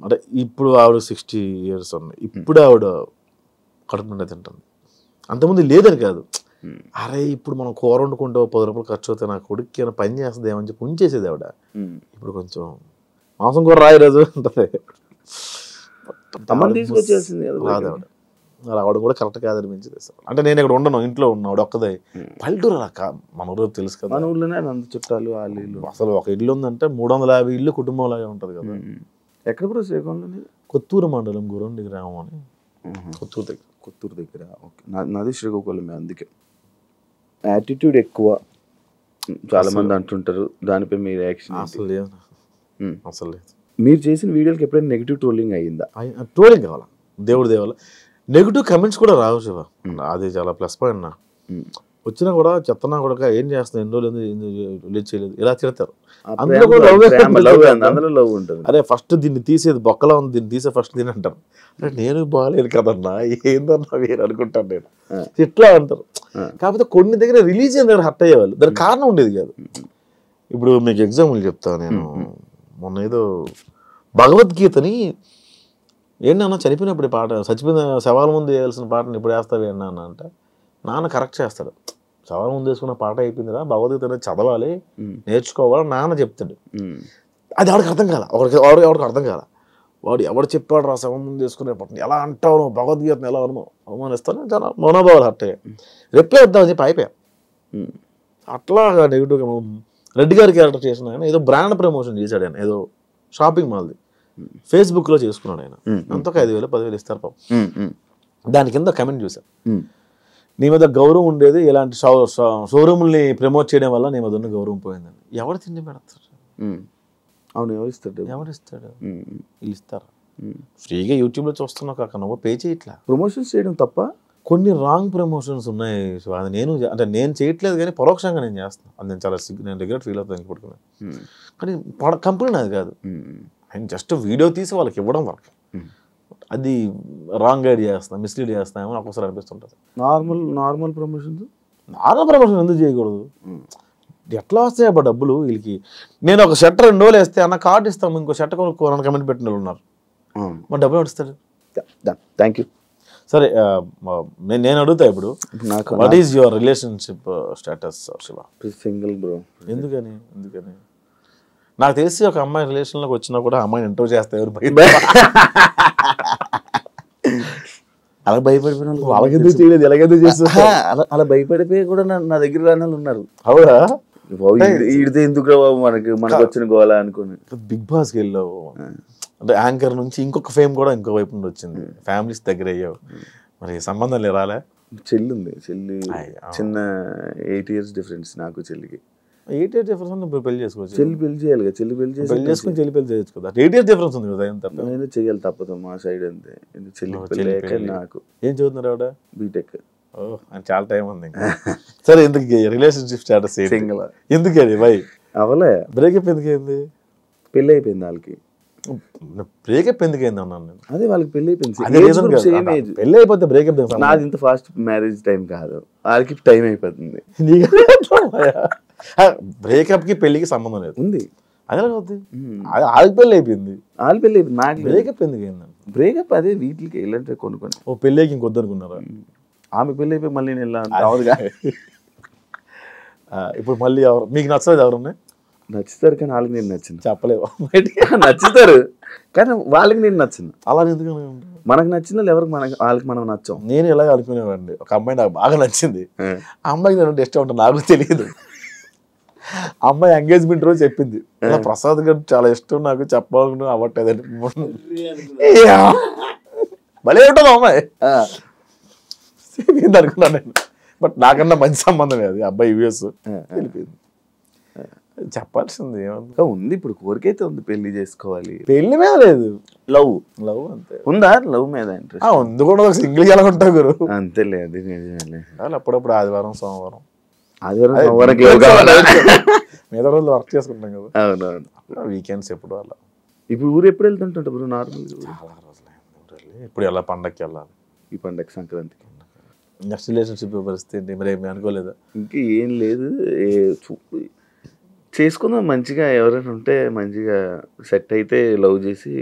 అంటే ఇప్పుడు ఆవిడ 60 years ఉన్నాయి. ఇప్పుడు ఆవిడ కడుపు నిండా తింటుంది. అంతకుముందు లేదని కాదు, అరే ఇప్పుడు మనం కూర వండుకుంటే 10 రూపాయలు ఖర్చు అవుతాయి, నా కొడుక్కి ఏమైనా పని చేస్తుంది ఏమని చెప్పి ఉంచేసేది ఆవిడ. ఇప్పుడు కొంచెం మాంసం కూర రాయి రోజు ఉంటుంది, తీసుకొచ్చేసింది రాదు ఆవిడ. ఆవిడ కూడా కరెక్ట్ కాదనిపించింది. అంటే నేను ఇక్కడ ఉండను, ఇంట్లో ఉన్నా, ఆవిడ ఒక్కదే. పల్లెటూరు అలా మన ఊరు తెలుసు కదా, మన ఊళ్ళోనే అంత చుట్టాలు వాళ్ళు ఇల్లు. అసలు ఒక ఇల్లు ఉందంటే 350 ఇల్లు కుటుంబం లాగా ఉంటుంది కదా. ఎక్కడ కూడా శ్రీకాకుళంలో కొత్తూరు మండలం గురండి గ్రామం అని, కొత్తూరు దగ్గర. ఓకే, నాది శ్రీకాకుళమే. అందుకే యాటిట్యూడ్ ఎక్కువ చాలా మంది అంటుంటారు, దానిపై మీ రియాక్షన్? అసలు లేదు, అసలు లేదు. మీరు చేసిన వీడియోకి ఎప్పుడైనా నెగిటివ్ ట్రోలింగ్ అయ్యిందా? ట్రోలింగ్ కావాలా, దేవుడి దేవాల నెగిటివ్ కమెంట్స్ కూడా రావు శివ, అది చాలా ప్లస్ పాయింట్. నా వచ్చినా కూడా చెత్తనా కూడా ఏం చేస్తున్నా, ఎన్ని రోజులు రిలీజ్ చేయలేదు, ఇలా తిడతారు. అందులో లవ్ ఉంటుంది. అరే ఫస్ట్ దీన్ని తీసేది బొక్కలా ఉంది, దీన్ని తీసే ఫస్ట్ దీని అంటారు. అంటే నేను బాగాలేదు కదన్నా, ఏందన్నా వేరు అనుకుంటాను నేను, ఇట్లా అంటారు. కాకపోతే కొన్ని దగ్గర రిలీజియన్ దగ్గర హర్ట్ అయ్యేవాళ్ళు, దానికి కారణం ఉండేది కాదు. ఇప్పుడు మీకు ఎగ్జాంపుల్ చెప్తాను నేను. మొన్న ఏదో భగవద్గీతని ఏంటన్నా చనిపోయినప్పుడు పాట, చచ్చిపోయిన శవాల ముందు వేయాల్సిన పాటను ఇప్పుడు వేస్తావు ఏంటన్నా అంటే, నాన్న కరెక్ట్ చేస్తాడు. శవాల ముందు వేసుకున్న పాట అయిపోయిందిరా, భగవద్గీత అనేది చదవాలి, నేర్చుకోవాలి నాన్న చెప్తాడు. అది ఎవరికి అర్థం కాల, ఎవరికి అర్థం కాల. వాడు ఎవడు చెప్పాడు రా శవం ముందు వేసుకునే పాట ఎలా అంటావు, నువ్వు భగవద్గీతను ఎలా అవమానిస్తాను, చాలా మనోభావాలు హర్ట్ అయ్యాయి. రిప్లై ఇద్దామని చెప్పి అయిపోయా. అట్లా నెగిటివ్గా రెడ్డి గారి క్యారెక్టర్ చేసిన ఆయన ఏదో బ్రాండ్ ప్రమోషన్ చేశాడు. ఆయన ఏదో షాపింగ్ మాల్ది ఫేస్బుక్లో చేసుకున్నాడు. ఆయన అంతకు 5,000 10,000 ఇస్తారు పాపం. దాని కింద కమెంట్ చూశాను, నీ మీద గౌరవం ఉండేది ఇలాంటి షోరూమ్ని ప్రమోట్ చేయడం వల్ల నీ మీద ఉన్న గౌరవం పోయిందని. ఎవరు తిండి పెడతారు? అవును, ఎవరిస్తాడు? వీళ్ళు ఇస్తారా? ఫ్రీగా యూట్యూబ్లో చూస్తున్నావు కాక నువ్వు పే చేయట్లా. ప్రమోషన్స్ చేయడం తప్ప కొన్ని రాంగ్ ప్రమోషన్స్ ఉన్నాయి. అది నేను చేయట్లేదు, కానీ పరోక్షంగా నేను చేస్తాను. అది నేను చాలా నేను రిగ్రెట్ ఫీల్ అవుతాను పడుకున్నాను. కానీ కంపెనీ నాది కాదు, ఆయన జస్ట్ వీడియో తీసి వాళ్ళకి ఇవ్వడం వరకు. అది రాంగ్ గైడ్ చేస్తున్నా, మిస్లీడ్ చేస్తామో నాకు ఒకసారి అనిపిస్తుంటుంది. నార్మల్ ప్రమోషన్స్ ఎందుకు చేయకూడదు? ఎట్లా వస్తాయి అబ్బా డబ్బులు వీళ్ళకి? నేను ఒక షర్ట్ 2 రోజులు వేస్తే అన్న కార్డు ఇస్తాము, ఇంకో షర్ట్ కొనుక్కోవాలని కమెంట్ పెట్టిన వాళ్ళు ఉన్నారు. మరి డబ్బులు ఇస్తాడు. Thank you. సరే, నేను అడుగుతా ఇప్పుడు, what is your relationship status Shiva? Single bro. ఎందుకని? నాకు తెలిసి ఒక అమ్మాయి రిలేషన్లోకి వచ్చినా కూడా అమ్మాయిని ఇంటర్వ్యూ చేస్తే ఎవరు అలా భయపడిపోయిన వాళ్ళకి ఎందుకు చేయలేదు, ఎలాగెందుకు చేస్తా అలా భయపడిపోయి కూడా నా దగ్గర రాని వాళ్ళు ఉన్నారు. అవునా? ఈడితే ఎందుకు రా బాబు మనకు వచ్చిన గోళ అనుకుని బిగ్ బాస్కి వెళ్ళావు, అంటే యాంకర్ నుంచి ఇంకొక ఫేమ్ కూడా ఇంకో వైపు నుండి వచ్చింది, ఫ్యామిలీస్ దగ్గర అయ్యావు, మరి సంబంధం రాలే? చెల్లి ఉంది, చెల్లి చిన్న 8 years డిఫరెన్స్ నాకు చెల్లికి. 8 years డిఫరెన్స్ ఉంది, పెళ్లి చేసుకోవచ్చు. చెల్లి పెళ్లి చేయాలి కదా, చెల్లి పెళ్లి చేసుకుని చెల్లి పెళ్లి చేయొచ్చు కదా. 8 years డిఫరెన్స్ ఉంది కదా, ఎంత నేను చేయాలి తప్పదు మా సైడ్ అంతే. చెల్లి నాకు ఏం చదువుతున్నారు ఆవిడ? బీటెక్. ఓ అని చాలా టైం ఉంది. సరే ఎందుకు రిలేషన్షిప్ స్టేటస్ సింగిల్? ఎందుకని బై అవలే బ్రేకప్ ఎందుకైంది? పెళ్ళి అయిపోయింది వాళ్ళకి. బ్రేకప్ ఎందుకైంది అన్నాను నేను. అదే వాళ్ళకి పెళ్లి అయిపోయింది, పెళ్లి అయిపోతే బ్రేకప్. నాది ఇంత ఫాస్ట్ మ్యారేజ్ టైం కాదు, వాళ్ళకి టైం అయిపోతుంది. బ్రేకప్ కి పెళ్లికి సంబంధం లేదు ఉంది. అదే వాళ్ళకి పెళ్లి అయిపోయింది, వాళ్ళ పెళ్లి అయిపోయింది, నాకు బ్రేకప్ ఎందుకైంది? బ్రేకప్ అదే వీటికి వెళ్ళంటే కొనుక్కొని. ఓ పెళ్ళికి ఇంకొద్దు అనుకున్నారా? ఆమె పెళ్ళి అయిపోయి మళ్ళీ నేను వెళ్ళాను. ఇప్పుడు మళ్ళీ ఎవరు మీకు నచ్చలేదు? ఎవరున్నాయి నచ్చుతారు కానీ వాళ్ళకి నేను నచ్చింది చెప్పలేవు. నచ్చుతారు కానీ వాళ్ళకి నేను నచ్చింది. అలా ఎందుకు? మనకు నచ్చిన వాళ్ళు ఎవరికి వాళ్ళకి మనం నచ్చాం. నేను ఇలాగ అనుకునేవాడిని, ఒక అమ్మాయి నాకు బాగా నచ్చింది, ఆ అమ్మాయికి నేను ఇష్టం ఉంటుంది నాకు తెలియదు. అమ్మాయి ఎంగేజ్మెంట్ రోజు చెప్పింది, ప్రసాద్ గారు చాలా ఇష్టం నాకు, చెప్పాలనుకున్నా అవ్వట్లేదని. భలే ఉంటుంది అమ్మాయి అనుకున్నాను నేను, బట్ నాకన్నా మంచి సంబంధమే అది. అబ్బాయి యూఎస్ వెళ్ళిపోయింది. చెప్పాల్సింది ఏమన్నా ఉంది, ఇప్పుడు కోరికైతే ఉంది, పెళ్లి చేసుకోవాలి. పెళ్లి మీద లేదు, లవ్ లవ్ అంతే. ఉందా లవ్ మీద ఇంట్రెస్ట్? ఉంది కూడా, సింగిల్ ఎలా ఉంటావు గురు? అంతేలే, అది నిజమే. అప్పుడప్పుడు ఆదివారం సోమవారం మీద రోజులు వర్క్ చేసుకుంటాం కదా. అవునవును, వీకెండ్స్ ఎప్పుడు అలా. ఇప్పుడు ఊరు ఎప్పుడు వెళ్తుంటా బ్రో? నార్మల్ చాలా రోజులు. ఇప్పుడు ఎలా పండగకి వెళ్ళాలి? ఈ పండగ సంక్రాంతికి. నెక్స్ట్ రిలేషన్షిప్ పరిస్థితి ఏంటి మరి? ఏమి అనుకోలేదా? ఇంకా ఏం లేదు, చేసుకుందాం మంచిగా, ఎవరైనా ఉంటే మంచిగా సెట్ అయితే లవ్ చేసి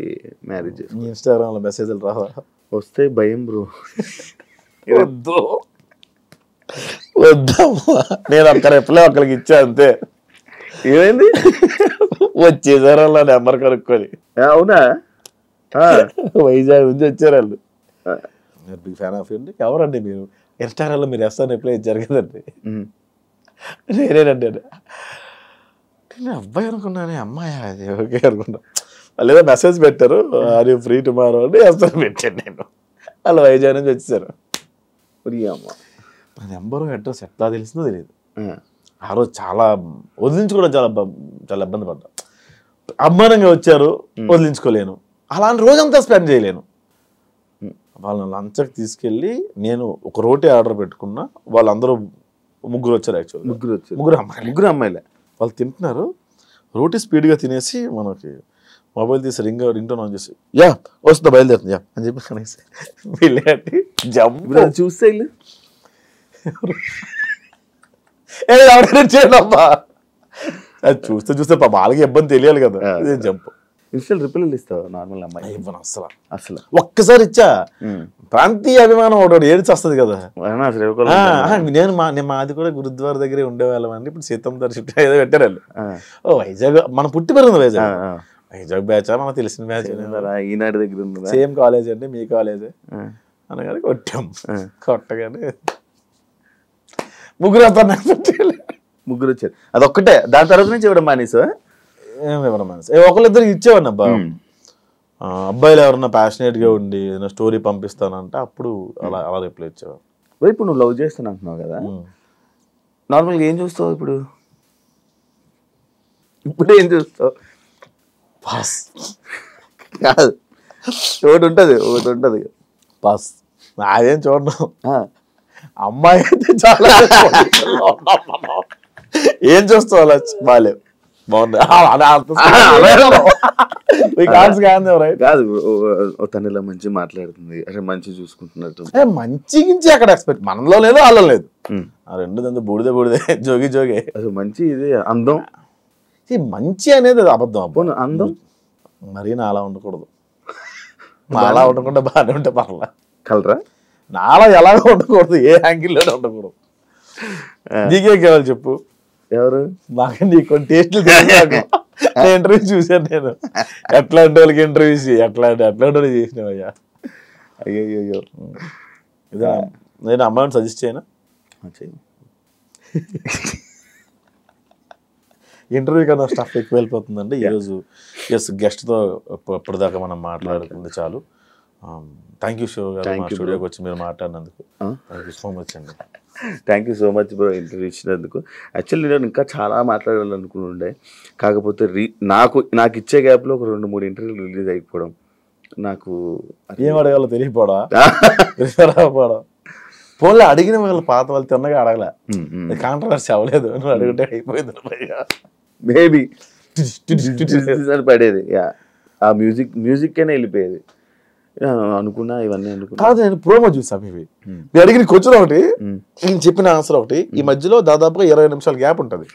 మ్యారేజ్ చేసి. ఇన్స్టాగ్రామ్లో మెసేజ్లు రావా? వస్తే భయం బ్రో. వద్దు వద్దమ్మా, నేను ఒక్క రిప్లై ఒక్కరికి ఇచ్చా అంతే. ఏమైంది? వచ్చేసారు అలా నెంబర్ కనుక్కొని. అవునా? వైజాగ్ నుంచి వచ్చారు వాళ్ళు. Big fan of you. ఎవరండి మీరు? ఇన్స్టాగ్రామ్లో మీరు ఎస్ఆర్ రిప్లై ఇచ్చారు కదండి. నేనేనండి. నేను అబ్బాయి అనుకున్నాను, అమ్మాయి అది ఓకే అనుకున్నా. వాళ్ళు ఏదో మెసేజ్ పెట్టారు, ఆర్ యూ ఫ్రీ టుమారో అని ఎస్ఆర్ పెట్టాను నేను. వాళ్ళు వైజాగ్ నుంచి వచ్చేసారు. అమ్మ నా నెంబరు అడ్రస్ ఎట్లా తెలిసిందో తెలియదు. ఆ రోజు చాలా వదిలించుకోవడం చాలా ఇబ్బంది పడ్డా. అభిమానంగా వచ్చారు, వదిలించుకోలేను. అలాంటి రోజంతా స్పెండ్ చేయలేను. వాళ్ళని లంచ్కి తీసుకెళ్ళి నేను ఒక రోటీ ఆర్డర్ పెట్టుకున్నా. వాళ్ళందరూ ముగ్గురు వచ్చారు. యాక్చువల్లీ ముగ్గురు అమ్మాయిలే. వాళ్ళు తింటున్నారు, రోటీ స్పీడ్గా తినేసి మనకి మొబైల్ తీసి రింగ్ టోన్ ఆన్ చేసి యా వస్తుందా బయలుదేరుతుంది యా అని చెప్పి కనేసి వెళ్ళి జంప్ చూస్తే చేయడమ్మా. అది చూస్తే చూస్తే వాళ్ళకి ఇబ్బంది తెలియాలి కదా. జంప్ ఇన్స్టల్ రిప్లైలు ఇస్తావు నార్మల్ అమ్మాయి? ఇవ్వను అసలు. అసలు ఒక్కసారి ఇచ్చా. ప్రాంతీయ అభిమానం ఒకటి ఏడ్చి వస్తుంది కదా. నేను మాది కూడా గురుద్వార దగ్గరే ఉండేవాళ్ళం అండి. ఇప్పుడు సీతం దర్శనం ఏదో పెట్టారు వాళ్ళు. ఓ వైజాగ్ మన పుట్టి పెరిగింది వైజాగ్. వైజాగ్ బ్యాచ్ మనకు తెలిసిన బ్యాచ్. ఈనాడు దగ్గర ఉంది, సేమ్ కాలేజ్ అండి, మీ కాలేజే అనగానే కొట్టాం. కొట్టగానే ముగ్గురు ముగ్గురు వచ్చారు. అదొక్కటే. దాని తర్వాత నుంచి ఇవ్వడం మానేసా? ఒకళ్ళిద్దరు ఇచ్చేవాడిని అబ్బా. అబ్బాయిలు ఎవరన్నా ప్యాషనేట్గా ఉండి ఏదైనా స్టోరీ పంపిస్తానంటే అప్పుడు అలా అలా రిప్లై ఇచ్చేవాడు. ఇప్పుడు నువ్వు లవ్ చేస్తాను అంటున్నావు కదా, నార్మల్గా ఏం చూస్తావు ఇప్పుడు? ఇప్పుడు ఏం చూస్తావు? పాస్ కాదు, ఒకటి ఉంటుంది పాస్. నాదేం చూడను. అమ్మాయి అయితే చాలా ఏం చూస్తావు? అలా బాగాలేవు, బాగుంది. కాదు, తను ఇలా మంచి మాట్లాడుతుంది, అసలు మంచి చూసుకుంటున్నట్టు. మంచి గించి అక్కడ ఎక్స్పెక్ట్, మనలో లేదు వాళ్ళలో లేదు. ఆ రెండు దంతా బూడిదే జోగి జోగే. అసలు మంచి ఇది అందం. మంచి అనేది అబద్ధం. అబ్బో అందం మరీ నాలా ఉండకూడదు. నాలా ఉండకుండా బాగానే ఉంటే పర్లా. కలరా? నాలా ఎలాగో ఉండకూడదు, ఏ యాంగిల్లోనే ఉండకూడదు. నీకే కావాలి చెప్పు? ఎవరు? నాకు నీ కొన్ని టేస్ట్లు ఇంటర్వ్యూ చూసాను నేను. ఎట్లాంటి వాళ్ళకి ఇంటర్వ్యూస్ ఎట్లాంటి వాళ్ళు చేసినావయ్యా. అయ్యో ఇదా నేను అమ్మాయిని సజెస్ట్ చేయనా? ఇంటర్వ్యూ కన్నా స్టఫ్ ఎక్కువ వెళ్ళిపోతుందండి. ఈరోజు గెస్ట్తో ఇప్పటిదాకా మనం మాట్లాడుకుంది చాలు. థ్యాంక్ యూ శివ గారు, మా స్టూడియోకి వచ్చి మీరు మాట్లాడినందుకు థ్యాంక్ యూ సో మచ్ అండి. Thank you so much bro interview ఇచ్చినందుకు. యాక్చువల్లీ నేను ఇంకా చాలా మాట్లాడాలనుకుంటుండే, కాకపోతే నాకు ఇచ్చే గ్యాప్లో ఒక 2-3 ఇంటర్వ్యూలు రిలీజ్ అయిపోవడం నాకు ఏం అడగాలో తెలియపోవడం పోలే. అడిగిన వాళ్ళు పాత వాళ్ళు తిన్నగా అడగలే, కాంట్రవర్సీ అవ్వలేదు, నువ్వు అడిగితే అయిపోయింది. మేబీ పడేది ఆ మ్యూజిక్ అయినా వెళ్ళిపోయేది అనుకున్నా. ఇవన్నీ అనుకున్నా కాదు, నేను ప్రోమో చూసాను. ఇవి మీరు అడిగిన క్వశ్చన్ ఒకటి, ఈయన చెప్పిన ఆన్సర్ ఒకటి, ఈ మధ్యలో దాదాపుగా 20 నిమిషాల గ్యాప్ ఉంటుంది.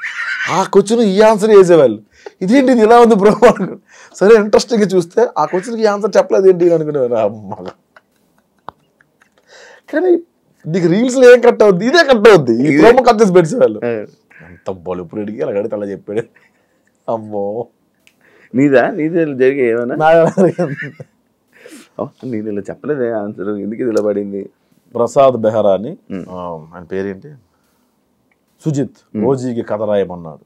ఆ క్వశ్చన్ ఈ ఆన్సర్ వేసేవాళ్ళు, ఇదేంటి ఇది ఇలా ఉంది ప్రోమో అనుకుని. సరే ఇంట్రెస్టింగ్గా చూస్తే ఆ క్వశ్చన్కి ఆన్సర్ చెప్పలేదు ఏంటి అనుకునేవారు. అమ్మ, కానీ నీకు రీల్స్లో ఏం కట్ అవుద్ది, ఇదే కట్ అవుద్ది. ఈ ప్రోమో కట్ చేసి పెట్టేవాళ్ళు. అంత బలుపుడు అడిగి అలా కడితే అలా చెప్పాడు. అమ్మో, నీదే జరిగే ఏమైనా? నేను ఇలా చెప్పలేదే ఆన్సర్, ఎందుకు ఇది ఇలా పడింది? ప్రసాద్ బెహ్రా అని, ఆయన పేరేంటి, సుజిత్ ఓజీకి కథ రాయమన్నాడు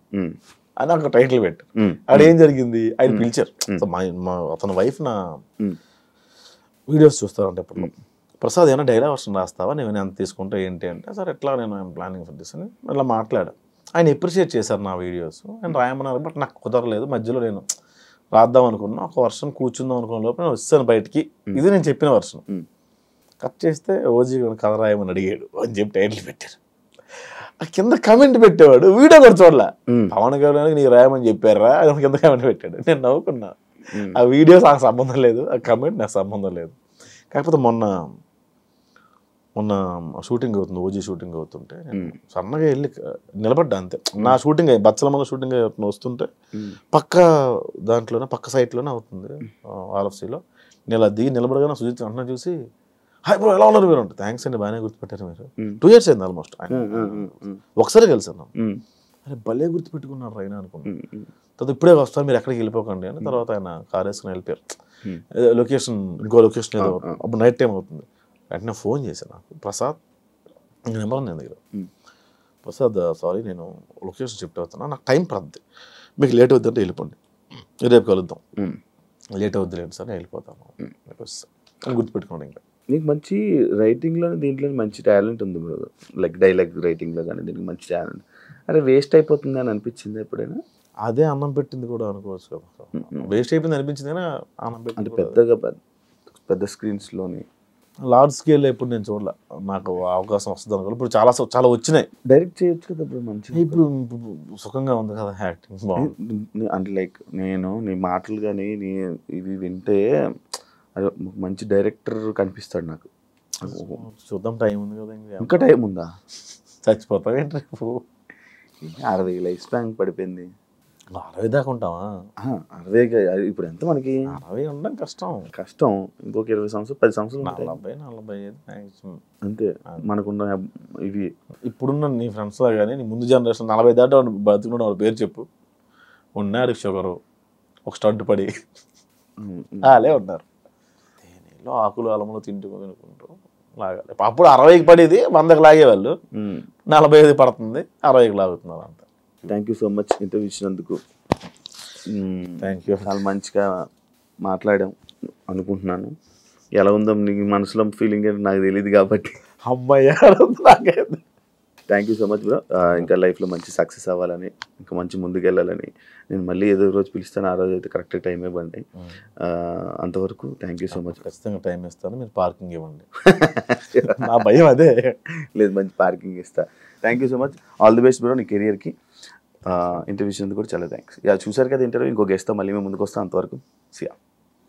అని ఒక టైటిల్ పెట్టారు. అక్కడ ఏం జరిగింది, ఆయన పిలిచారు. అతని వైఫ్ నా వీడియోస్ చూస్తారంటే అప్పుడు, ప్రసాద్ ఏమైనా డైలాగ్ వర్షన్ రాస్తావా, నేను ఎంత తీసుకుంటా ఏంటి అంటే, సార్ ఎట్లా నేను ప్లానింగ్ ఫర్ దిస్ అని అట్లా మాట్లాడాను. ఆయన అప్రిషియేట్ చేశారు నా వీడియోస్, ఆయన రాయమన్నారు. బట్ నాకు కుదరలేదు, మధ్యలో నేను రాద్దాం అనుకున్నా, ఒక వర్షన్ కూర్చుందాం అనుకున్న లోపల నేను వచ్చాను బయటికి. ఇది నేను చెప్పిన వర్షన్ కట్ చేస్తే ఓజీ కథ రాయమని అడిగాడు అని చెప్పి టైటిల్ పెట్టారు. ఆ కింద కమెంట్ పెట్టేవాడు, వీడియో కూడా చూడలే. పవన్ గారికి నీకు రాయమని చెప్పారా అని కింద కమెంట్ పెట్టాడు. నేను నవ్వుకున్నా. ఆ వీడియోస్ నాకు సంబంధం లేదు, ఆ కమెంట్ నాకు సంబంధం లేదు. కాకపోతే మొన్న షూటింగ్ అవుతుంది, ఓజీ షూటింగ్ అవుతుంటే నేను సన్నగా వెళ్ళి నిలబడ్డా అంతే. నా షూటింగ్ బచ్చలమల్ల షూటింగ్ వస్తుంటే పక్క దాంట్లోనే పక్క సైట్లోనే అవుతుంది ఆర్ఎఫ్సీలో. నేను అలా దిగి నిలబడగానే సుజిత్ అన్న చూసి, హాయ్ బ్రో ఎలా ఉన్నారు మీరు అంటే, థ్యాంక్స్ అండి బాగానే గుర్తుపెట్టారు మీరు. 2 years అయింది ఆల్మోస్ట్. ఒకసారి కలిసాను. అరే భలే గుర్తుపెట్టుకున్నారు రైనా అనుకున్నాను. తర్వాత ఇప్పుడే వస్తాను మీరు ఎక్కడికి వెళ్ళిపోకండి అని. తర్వాత ఆయన కార్ వేసుకుని వెళ్ళిపోయారు. లొకేషన్ ఇంకో లొకేషన్ ఏదో, అప్పుడు నైట్ టైం అవుతుంది. వెంటనే ఫోన్ చేశాను నాకు, ప్రసాద్ నెంబర్ ఉంది దగ్గర, ప్రసాద్ సారీ నేను లొకేషన్ షిఫ్ట్ అవుతున్నా, నాకు టైం పడుతుంది, మీకు లేట్ అవుతుందంటే వెళ్ళిపోండి, రేపు కలుద్దాం. లేట్ అవుద్ది లేదు సార్, నేను వెళ్ళిపోతాను అని గుర్తుపెట్టుకోండి. ఇంకా నీకు మంచి రైటింగ్లో దీంట్లో మంచి టాలెంట్ ఉంది బ్రో, లైక్ డైలాగ్ రైటింగ్లో కానీ దీనికి మంచి టాలెంట్. అరే వేస్ట్ అయిపోతుంది అని అనిపించింది ఎప్పుడైనా? అదే అన్నం పెట్టింది కూడా అనుకోవచ్చు కదా, వేస్ట్ అయిపోయింది అనిపించింది కానీ అన్నం పెట్టింది పెద్ద స్క్రీన్స్లోని లార్జ్ స్కేల్ ఎప్పుడు నేను చూడలే, నాకు అవకాశం వస్తుంది అనుకో. ఇప్పుడు చాలా వచ్చినాయి, డైరెక్ట్ చేయొచ్చు కదా ఇప్పుడు మంచిగా. ఇప్పుడు సుఖంగా ఉంది కదా యాక్టింగ్ బాగుంది. అంటే లైక్ నేను నీ మాటలు కానీ ఇవి వింటే అదే మంచి డైరెక్టర్ కనిపిస్తాడు నాకు. చూద్దాం, టైం ఉంది కదా, ఇంకా టైం ఉందా? చచ్చిపోతావు ఏంటి రేపు? 60 లైఫ్ స్పాన్ పడిపోయింది. 60 దాకా ఉంటావా? 60 ఇప్పుడు ఎంత మనకి? 60 ఉండడం కష్టం. ఇంకొక 20 సంవత్సరాలు 10 సంవత్సరాలు 40-45 అంతే మనకున్న ఇవి. ఇప్పుడున్న నీ ఫ్రెండ్స్లో కానీ నీ ముందు జనరేషన్ 40 దాటి బతుకున్న వాళ్ళ పేరు చెప్పు. ఉన్నాడు షుగరు, ఒక స్టంట్ పడి అలే ఉన్నారు, తేనెలో ఆకులు అలములు తింటుకుంటూ లాగాలి. అప్పుడు 60కి పడేది 100కి లాగేవాళ్ళు, 45 పడుతుంది, 60కి లాగుతున్నారు అంత. Thank you so much interview ఇచ్చినందుకు. Thank you. చాలా మంచిగా మాట్లాడాం అనుకుంటున్నాను. ఎలా ఉందో నీకు మనసులో ఫీలింగ్ ఏంటి నాకు తెలియదు కాబట్టి. అమ్మాయి thank you so much bro. ఇంకా లైఫ్లో మంచి సక్సెస్ అవ్వాలని, ఇంకా మంచి ముందుకు వెళ్ళాలని నేను మళ్ళీ ఏదో రోజు పిలుస్తాను. ఆ రోజు అయితే కరెక్ట్ టైం ఇవ్వండి. అంతవరకు థ్యాంక్ యూ సో మచ్. ఖచ్చితంగా టైం ఇస్తాను, మీరు పార్కింగ్ ఇవ్వండి. నా భయం అదే. లేదు, మంచి పార్కింగ్ ఇస్తా. Thank you so much. All the best bro నీ కెరియర్కి. ఇంటర్వ్యూ ఇచ్చినందుకు కూడా చాలా థ్యాంక్స్. చూసారు కదా ఇంటర్వ్యూ. ఇంకో గెస్ట్తో మళ్ళీ మేము ముందుకు వస్తాం. అంతవరకు సియా.